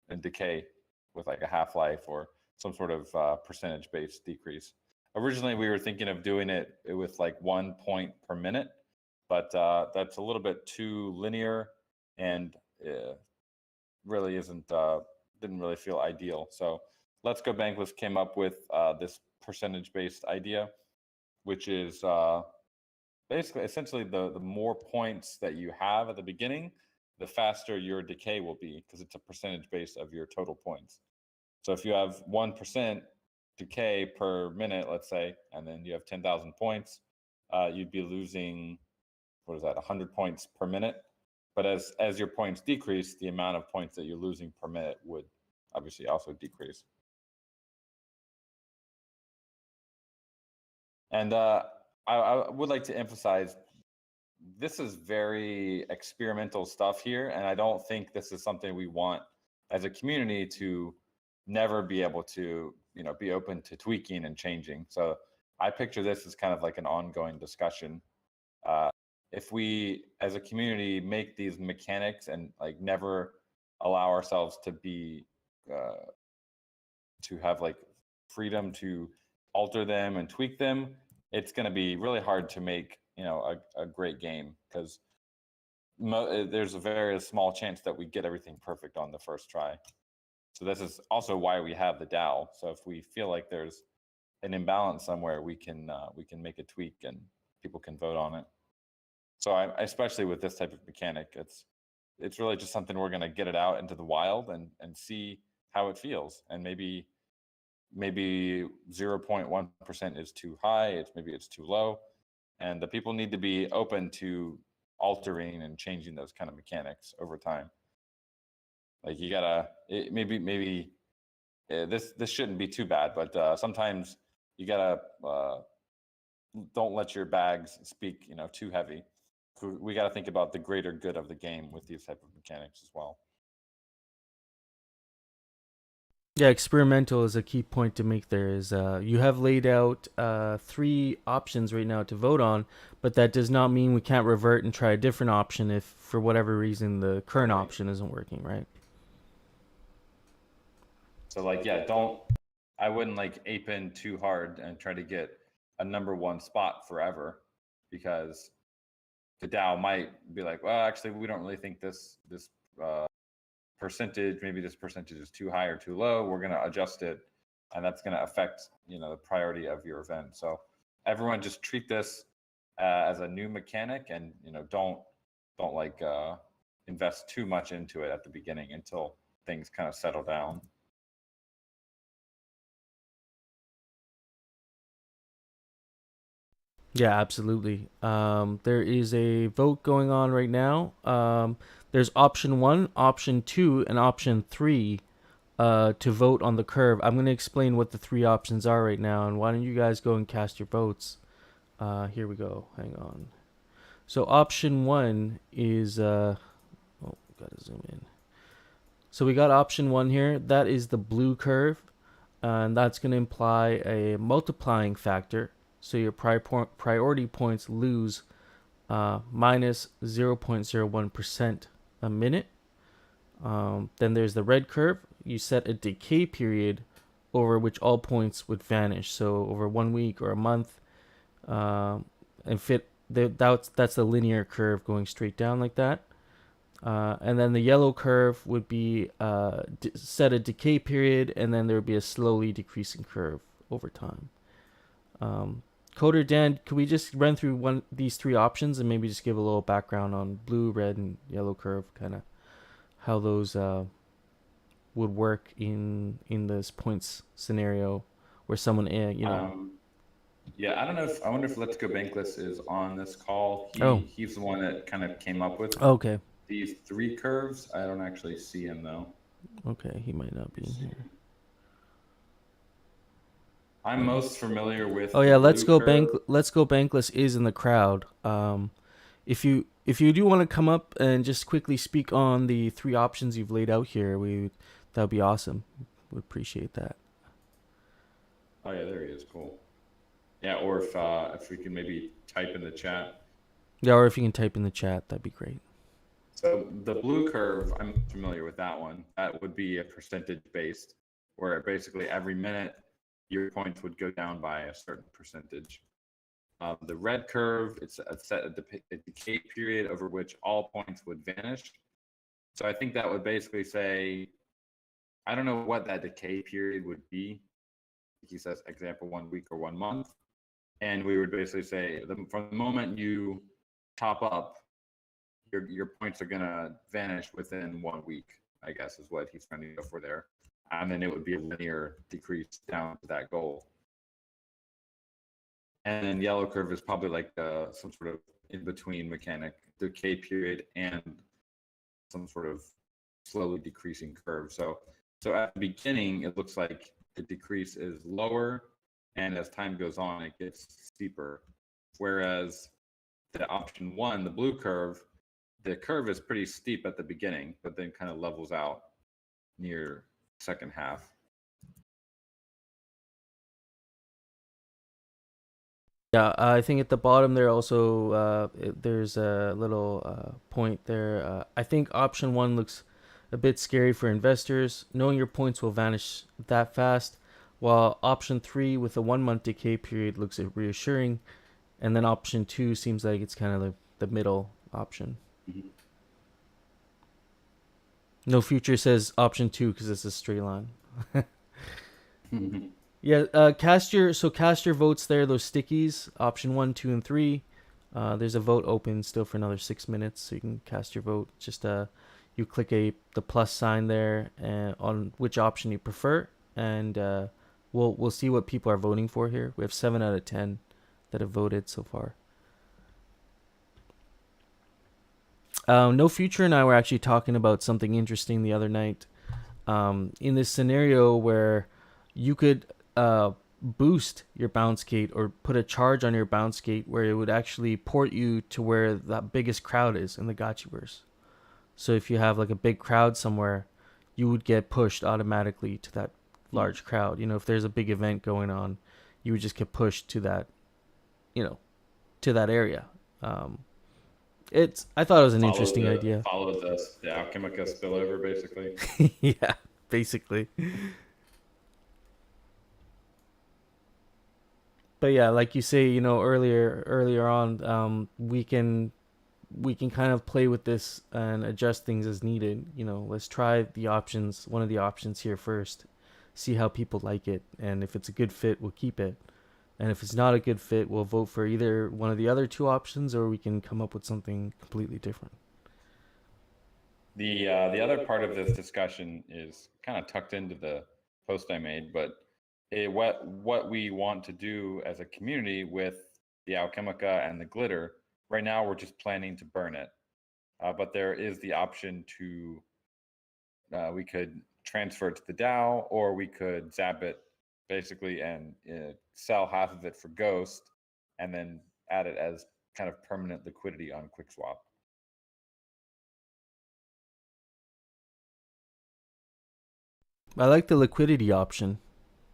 and decay with like a half-life or some sort of percentage-based decrease. Originally, we were thinking of doing it with like 1 point per minute, but that's a little bit too linear and really didn't really feel ideal. So Let's Go Bankless came up with this percentage-based idea, which is basically essentially the more points that you have at the beginning, the faster your decay will be because it's a percentage base of your total points. So if you have 1% decay per minute, let's say, and then you have 10,000 points, you'd be losing, 100 points per minute. But as your points decrease, the amount of points that you're losing per minute would obviously also decrease. And I would like to emphasize, this is very experimental stuff here, and I don't think this is something we want as a community to never be able to, be open to tweaking and changing. So I picture this as kind of like an ongoing discussion. If we, as a community, make these mechanics and like never allow ourselves to be to have like freedom to alter them and tweak them, it's going to be really hard to make a great game because there's a very small chance that we get everything perfect on the first try. So this is also why we have the DAO. So if we feel like there's an imbalance somewhere, we can make a tweak and people can vote on it. So especially with this type of mechanic, it's really just something we're going to get it out into the wild and see how it feels. And maybe 0.1% is too high. Maybe it's too low. And the people need to be open to altering and changing those kind of mechanics over time. Like you gotta maybe this shouldn't be too bad, but sometimes you gotta don't let your bags speak too heavy. We gotta think about the greater good of the game with these type of mechanics as well. Yeah, experimental is a key point to make there. Is you have laid out 3 options right now to vote on, but that does not mean we can't revert and try a different option if for whatever reason the current option isn't working, right? So I wouldn't like ape in too hard and try to get a #1 spot forever, because the DAO might be like, well, actually, we don't really think this percentage, maybe this percentage is too high or too low. We're going to adjust it, and that's going to affect the priority of your event. So everyone just treat this as a new mechanic, and don't like invest too much into it at the beginning until things kind of settle down. Yeah, absolutely. There is a vote going on right now. There's option 1, option 2, and option 3 to vote on the curve. I'm going to explain what the 3 options are right now, and why don't you guys go and cast your votes. Here we go. Hang on. So option 1 is oh, gotta zoom in. So we got option 1 here. That is the blue curve, and that's going to imply a multiplying factor. So your priority points lose minus 0.01% a minute. Then there's the red curve. You set a decay period over which all points would vanish. So over 1 week or a month, and that's the linear curve going straight down like that. And then the yellow curve would be set a decay period, and then there would be a slowly decreasing curve over time. Coder Dan, could we just run through these 3 options and maybe just give a little background on blue, red, and yellow curve, kind of how those would work in this points scenario where someone, Yeah, I wonder if Let's Go Bankless is on this call. He's the one that kind of came up with Okay. these 3 curves. I don't actually see him though. Okay, he might not be in here. I'm most familiar with. Oh yeah, Let's Go Bankless is in the crowd. If you do want to come up and just quickly speak on the 3 options you've laid out here, that'd be awesome. Would appreciate that. Oh yeah, there he is. Cool. Yeah, or if we can maybe type in the chat. Yeah, or if you can type in the chat, that'd be great. So the blue curve, I'm familiar with that one. That would be a percentage based, where basically every minute your points would go down by a certain percentage. The red curve, it's a decay period over which all points would vanish. So I think that would basically say, I don't know what that decay period would be. He says, example, 1 week or 1 month. And we would basically say, from the moment you top up, your points are going to vanish within 1 week, I guess is what he's trying to go for there. And then it would be a linear decrease down to that goal. And then yellow curve is probably like some sort of in-between mechanic, decay period and some sort of slowly decreasing curve. So at the beginning, it looks like the decrease is lower, and as time goes on, it gets steeper. Whereas the option 1, the blue curve, the curve is pretty steep at the beginning, but then kind of levels out near second half. Yeah, I think at the bottom there also there's a little point there. I think option 1 looks a bit scary for investors. Knowing your points will vanish that fast, while option 3 with a 1 month decay period looks reassuring, and then option 2 seems like it's kind of the middle option. Mm-hmm. No Future says option 2 because it's a straight line. Mm-hmm. Yeah, cast your votes there. Those stickies, option 1, 2, and 3. There's a vote open still for another 6 minutes, so you can cast your vote. Just you click the plus sign there on which option you prefer, and we'll see what people are voting for here. We have 7 out of 10 that have voted so far. No Future and I were actually talking about something interesting the other night. In this scenario where you could boost your bounce gate or put a charge on your bounce gate where it would actually port you to where the biggest crowd is in the Gotchiverse. So if you have like a big crowd somewhere, you would get pushed automatically to that large crowd. If there's a big event going on, you would just get pushed to that, to that area. I thought it was an interesting idea. Follow the Alchemica spillover, basically. Yeah, basically. But yeah, like you say, earlier on, we can we can kind of play with this and adjust things as needed. You know, let's try the options, one of the options here first, see how people like it, and if it's a good fit, we'll keep it. And if it's not a good fit, we'll vote for either one of the other two options, or we can come up with something completely different. The other part of this discussion is kind of tucked into the post I made, but what we want to do as a community with the Alchemica and the glitter. Right now, we're just planning to burn it, but there is the option to we could transfer it to the DAO, or we could zap it basically and sell half of it for Ghost, and then add it as kind of permanent liquidity on QuickSwap. I like the liquidity option.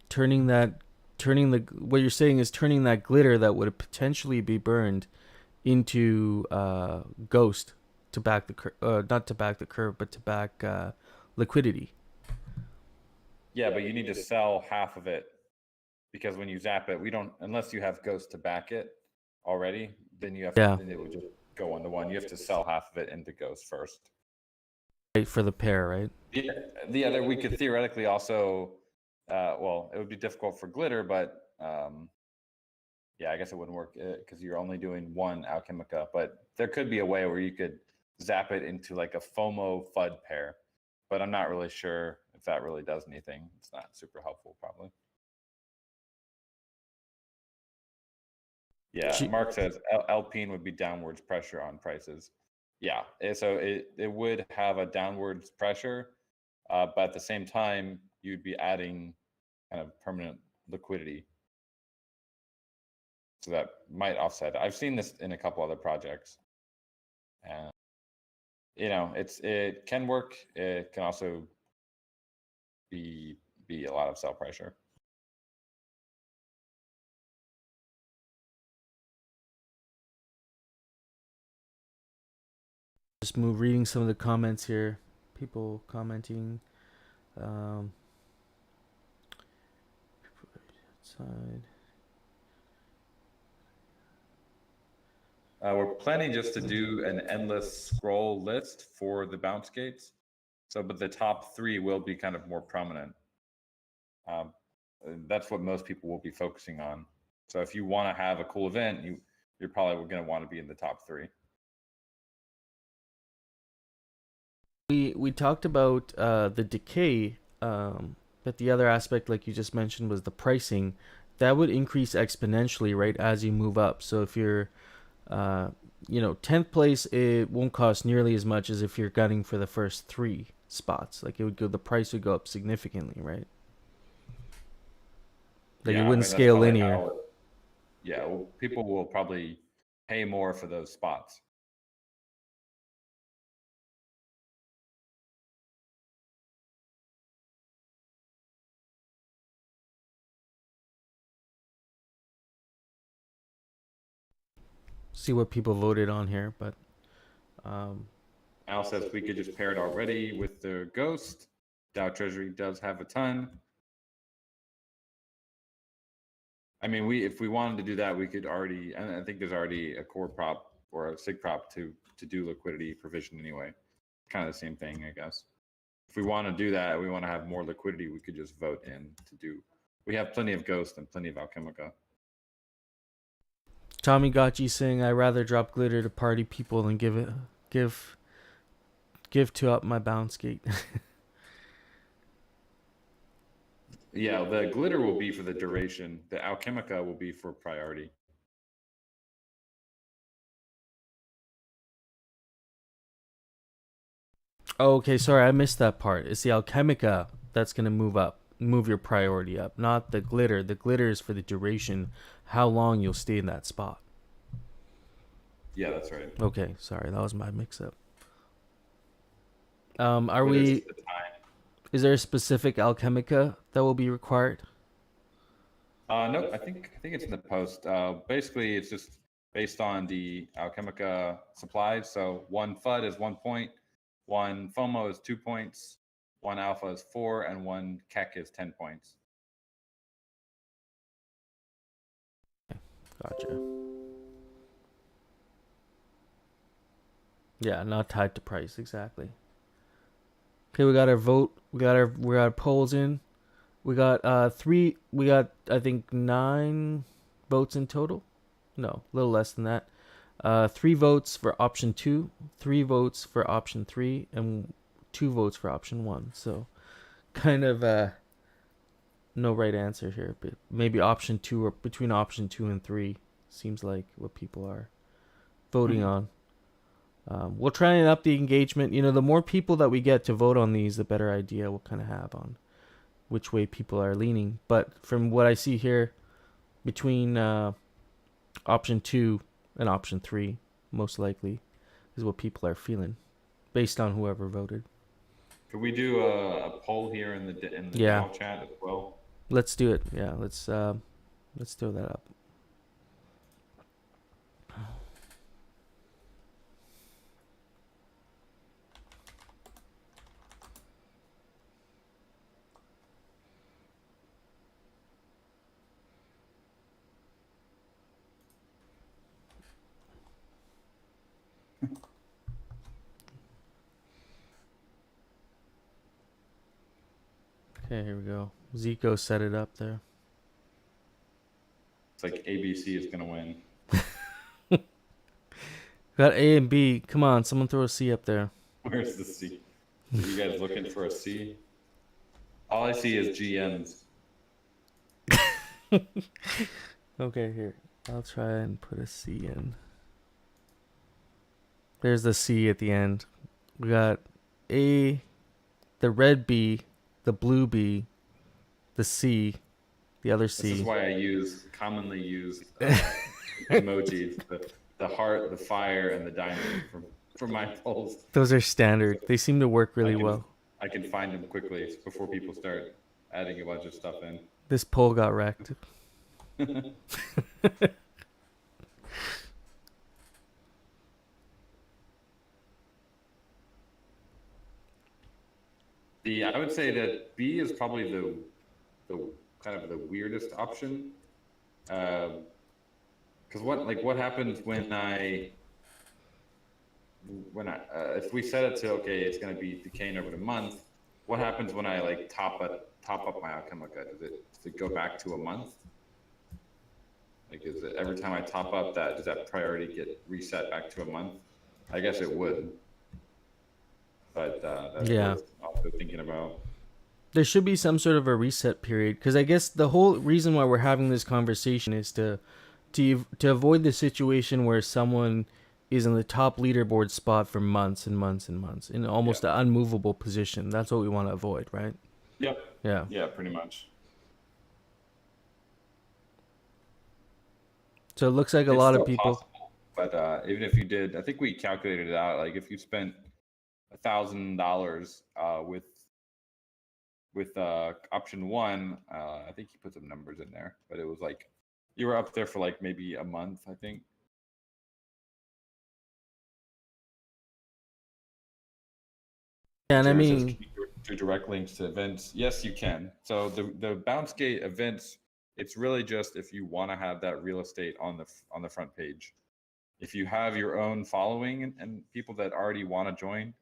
Turning the what you're saying is turning that glitter that would potentially be burned into ghost to back the not to back the curve, but to back liquidity. Yeah, but you need to sell half of it, because when you zap it, we don't, unless you have Ghost to back it already, then you have Yeah. then it would just go on the one. You have to sell half of it into Ghost first. Right, for the pair, right? The other, we could theoretically also, well, it would be difficult for glitter, but yeah, I guess it wouldn't work because you're only doing one Alchemica. But there could be a way where you could zap it into like a FOMO FUD pair, but I'm not really sure if that really does anything. It's not super helpful, probably. Yeah, Mark says Alpine would be downwards pressure on prices. Yeah, so it would have a downwards pressure, but at the same time, you'd be adding kind of permanent liquidity. So that might offset. I've seen this in a couple other projects. And, you know, it can work. It can also be a lot of sell pressure. Just move reading some of the comments here. People commenting. Side. We're planning just to do an endless scroll list for the bounce gates. So, but the top three will be kind of more prominent. That's what most people will be focusing on. So if you want to have a cool event, you're probably going to want to be in the top three. We talked about the decay, but the other aspect, like you just mentioned, was the pricing. That would increase exponentially, right, as you move up. So if you're, 10th place, it won't cost nearly as much as if you're gunning for the first three spots. Like the price would go up significantly, right? Like it wouldn't scale linear. Yeah, well, people will probably pay more for those spots. See what people voted on here, but Al says we could just pair it already with the Ghost. DAO Treasury does have a ton. I mean, if we wanted to do that, we could already, and I think there's already a core prop or a sig prop to do liquidity provision anyway. Kind of the same thing, I guess. If we want to do that, we want to have more liquidity, we could just vote in to do. We have plenty of Ghost and plenty of Alchemica. Tommy Gotchi saying I rather drop glitter to party people than give to up my bounce gate. Yeah, the glitter will be for the duration. The Alchemica will be for priority. Oh, okay, sorry, I missed that part. It's the Alchemica that's gonna move your priority up, not the glitter. The glitter is for the duration, how long you'll stay in that spot. Yeah, that's right. Okay, sorry, that was my mix-up. Are we? Is there a specific Alchemica that will be required? No, I think it's in the post. Basically, it's just based on the Alchemica supplies. So one FUD is 1 point, one FOMO is 2 points, one Alpha is 4, and one KEK is 10 points. Gotcha. Yeah, not tied to price exactly. Okay, we got our vote. We got our polls in. We got three. We got I think 9 votes in total. No, a little less than that. 3 votes for option 2, 3 votes for option 3, and 2 votes for option 1. So kind of no right answer here, but maybe option 2 or between option 2 and 3 seems like what people are voting on. We'll try and up the engagement. The more people that we get to vote on these, the better idea we'll kind of have on which way people are leaning. But from what I see here, between option 2 and option 3, most likely, is what people are feeling based on whoever voted. Could we do a poll here in the Yeah. DAO chat as well? Let's do it. Yeah, let's throw that up. Okay, here we go. Zico set it up there. It's like ABC is gonna win. Got A and B. Come on, someone throw a C up there. Where's the C? Are you guys looking for a C? All I see is GMs. Okay, here. I'll try and put a C in. There's the C at the end. We got A, the red B, the blue B, the C, the other C. This is why I use commonly used emojis: the heart, the fire, and the diamond for my polls. Those are standard. They seem to work really well. I can find them quickly before people start adding a bunch of stuff in. This poll got wrecked. I would say that B is probably the kind of the weirdest option. Because what happens when if we set it to okay, it's going to be decaying over the month. What happens when I like top up my Alchemica? Does it go back to a month? Like, is it every time I top up does that priority get reset back to a month? I guess it would. But that's Yeah. what I'm also thinking about. There should be some sort of a reset period, because I guess the whole reason why we're having this conversation is to avoid the situation where someone is in the top leaderboard spot for months and months and months in almost an unmovable position. That's what we want to avoid, right? Yep. Yeah. Yeah, pretty much. So it looks like a It's lot of still people. possible, but even if you did, I think we calculated it out. Like if you spent $1,000 with option 1, I think he put some numbers in there, but it was like you were up there for like maybe a month, I think. And I Jared says, mean, can you do direct links to events? Yes, you can. So the bounce gate events, it's really just if you want to have that real estate on the front page. If you have your own following and people that already want to join,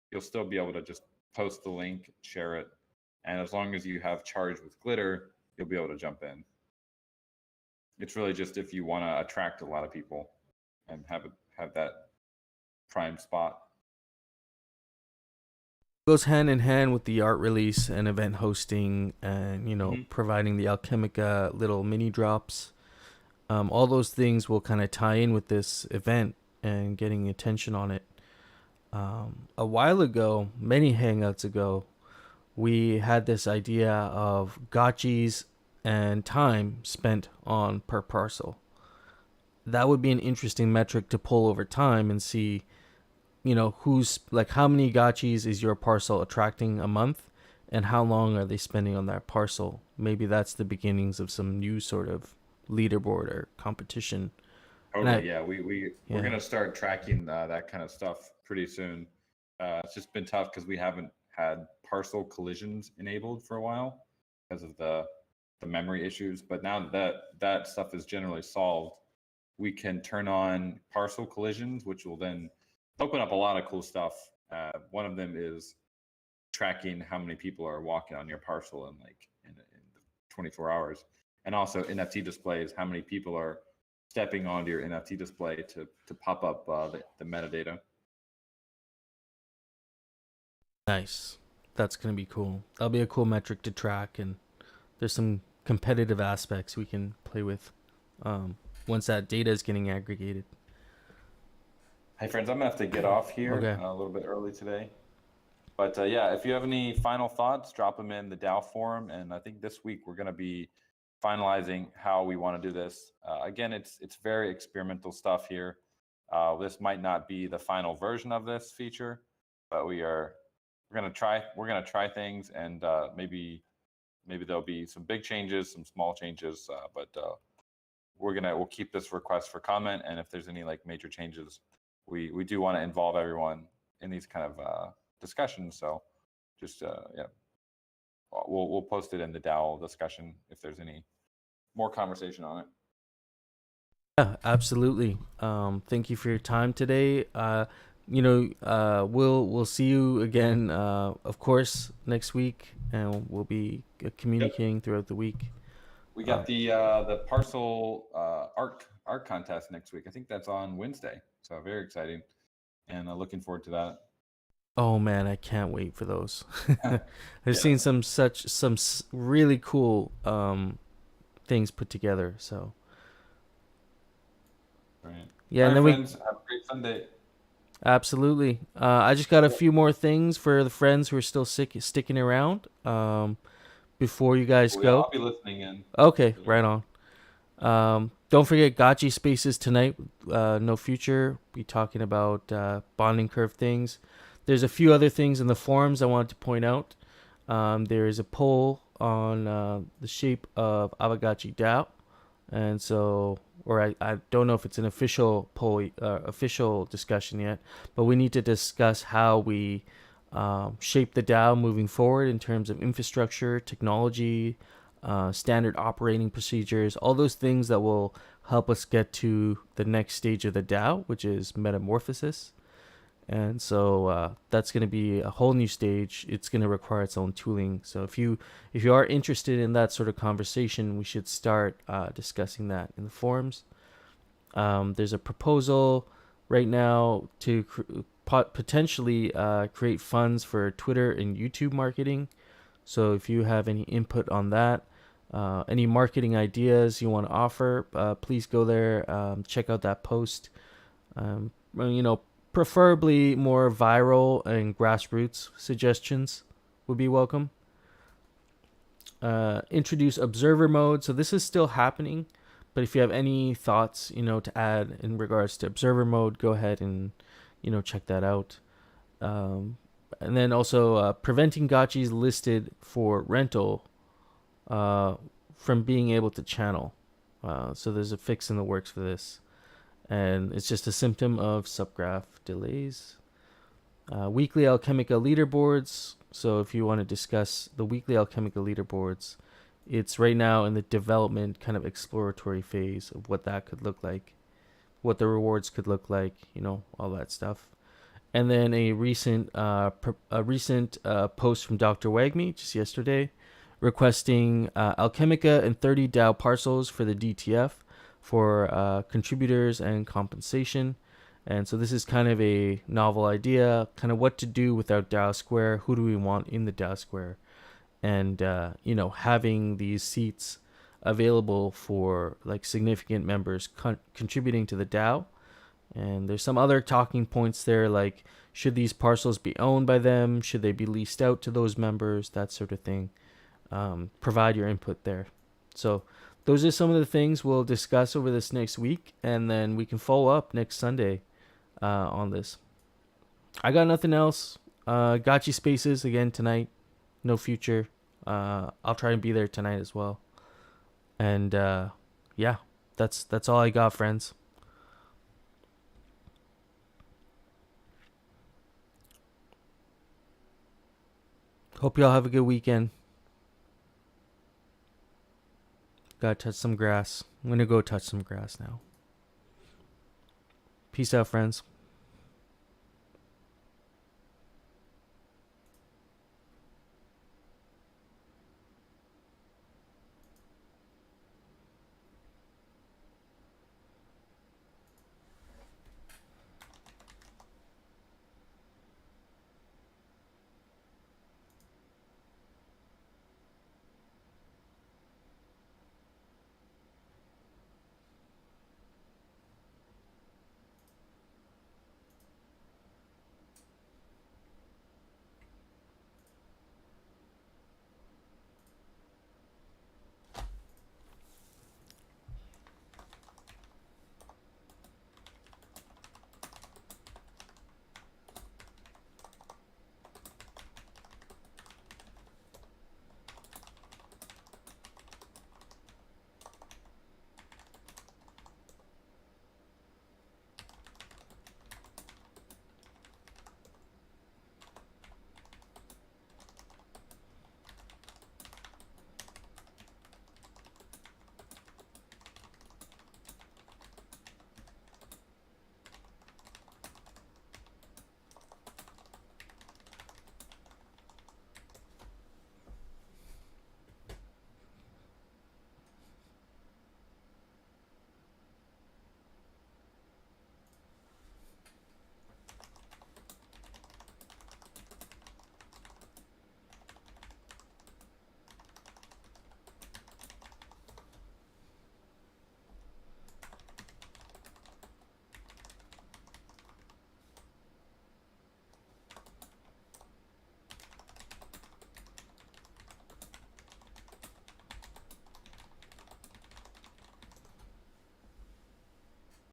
you'll still be able to just post the link, share it, and as long as you have charge with glitter, you'll be able to jump in. It's really just if you want to attract a lot of people and have that prime spot. goes hand in hand with the art release and event hosting, and providing the Alchemica little mini drops. All those things will kind of tie in with this event and getting attention on it. A while ago, many hangouts ago, we had this idea of gotchis and time spent on per parcel. That would be an interesting metric to pull over time and see, who's like how many gotchis is your parcel attracting a month, and how long are they spending on that parcel. Maybe that's the beginnings of some new sort of leaderboard or competition. Totally, we're gonna start tracking that kind of stuff pretty soon. It's just been tough because we haven't had parcel collisions enabled for a while because of the memory issues. But now that stuff is generally solved, we can turn on parcel collisions, which will then open up a lot of cool stuff. One of them is tracking how many people are walking on your parcel in 24 hours, and also NFT displays, how many people are stepping onto your NFT display to pop up the metadata. Nice. That's going to be cool. That'll be a cool metric to track, and there's some competitive aspects we can play with once that data is getting aggregated. Hey friends, I'm gonna have to get off here Okay. a little bit early today. But yeah, if you have any final thoughts, drop them in the DAO forum. And I think this week we're going to be finalizing how we want to do this. Again, it's very experimental stuff here. This might not be the final version of this feature, but we're gonna try things, and maybe there'll be some big changes, some small changes, but we'll keep this request for comment, and if there's any like major changes, we do want to involve everyone in these kind of discussions. So just yeah, we'll post it in the DAO discussion if there's any more conversation on it. Yeah, absolutely. Thank you for your time today. We'll see you again, of course, next week, and we'll be communicating throughout the week. We got the parcel art contest next week. I think that's on Wednesday, so very exciting, and looking forward to that. Oh man, I can't wait for those. I've seen some really cool things put together. So Right. yeah, All and then right, friends, have a great Sunday. Absolutely. I just got a few more things for the friends who are still sticking around. Before you guys go. I'll be listening in. Okay, right on. Don't forget Gotchi Spaces tonight. No Future. Be talking about bonding curve things. There's a few other things in the forums I wanted to point out. There is a poll on the shape of Aavegotchi DAO, and so, or I don't know if it's an official poll, official discussion yet, but we need to discuss how we shape the DAO moving forward in terms of infrastructure, technology, standard operating procedures, all those things that will help us get to the next stage of the DAO, which is metamorphosis. And so that's going to be a whole new stage. It's going to require its own tooling. So if you are interested in that sort of conversation, we should start discussing that in the forums. There's a proposal right now to potentially create funds for Twitter and YouTube marketing. So if you have any input on that, any marketing ideas you want to offer, please go there, check out that post. Preferably more viral and grassroots suggestions would be welcome. Introduce observer mode. So this is still happening, but if you have any thoughts, to add in regards to observer mode, go ahead and, check that out. And then also preventing gotchis listed for rental from being able to channel. So there's a fix in the works for this. And it's just a symptom of subgraph delays. Weekly Alchemica leaderboards. So if you want to discuss the weekly Alchemica leaderboards, it's right now in the development kind of exploratory phase of what that could look like, what the rewards could look like, all that stuff. And then a recent post from Dr. Wagme just yesterday, requesting Alchemica and 30 DAO parcels for the DTF for contributors and compensation. And so this is kind of a novel idea, kind of what to do without DAO Square, who do we want in the DAO Square, and having these seats available for like significant members contributing to the DAO. And there's some other talking points there, like should these parcels be owned by them, should they be leased out to those members, that sort of thing. Provide your input there. So those are some of the things we'll discuss over this next week, and then we can follow up next Sunday on this. I got nothing else. Gotchi Spaces again tonight. No Future. I'll try and be there tonight as well. And yeah, that's all I got, friends. Hope y'all have a good weekend. Gotta touch some grass. I'm gonna go touch some grass now. Peace out, friends.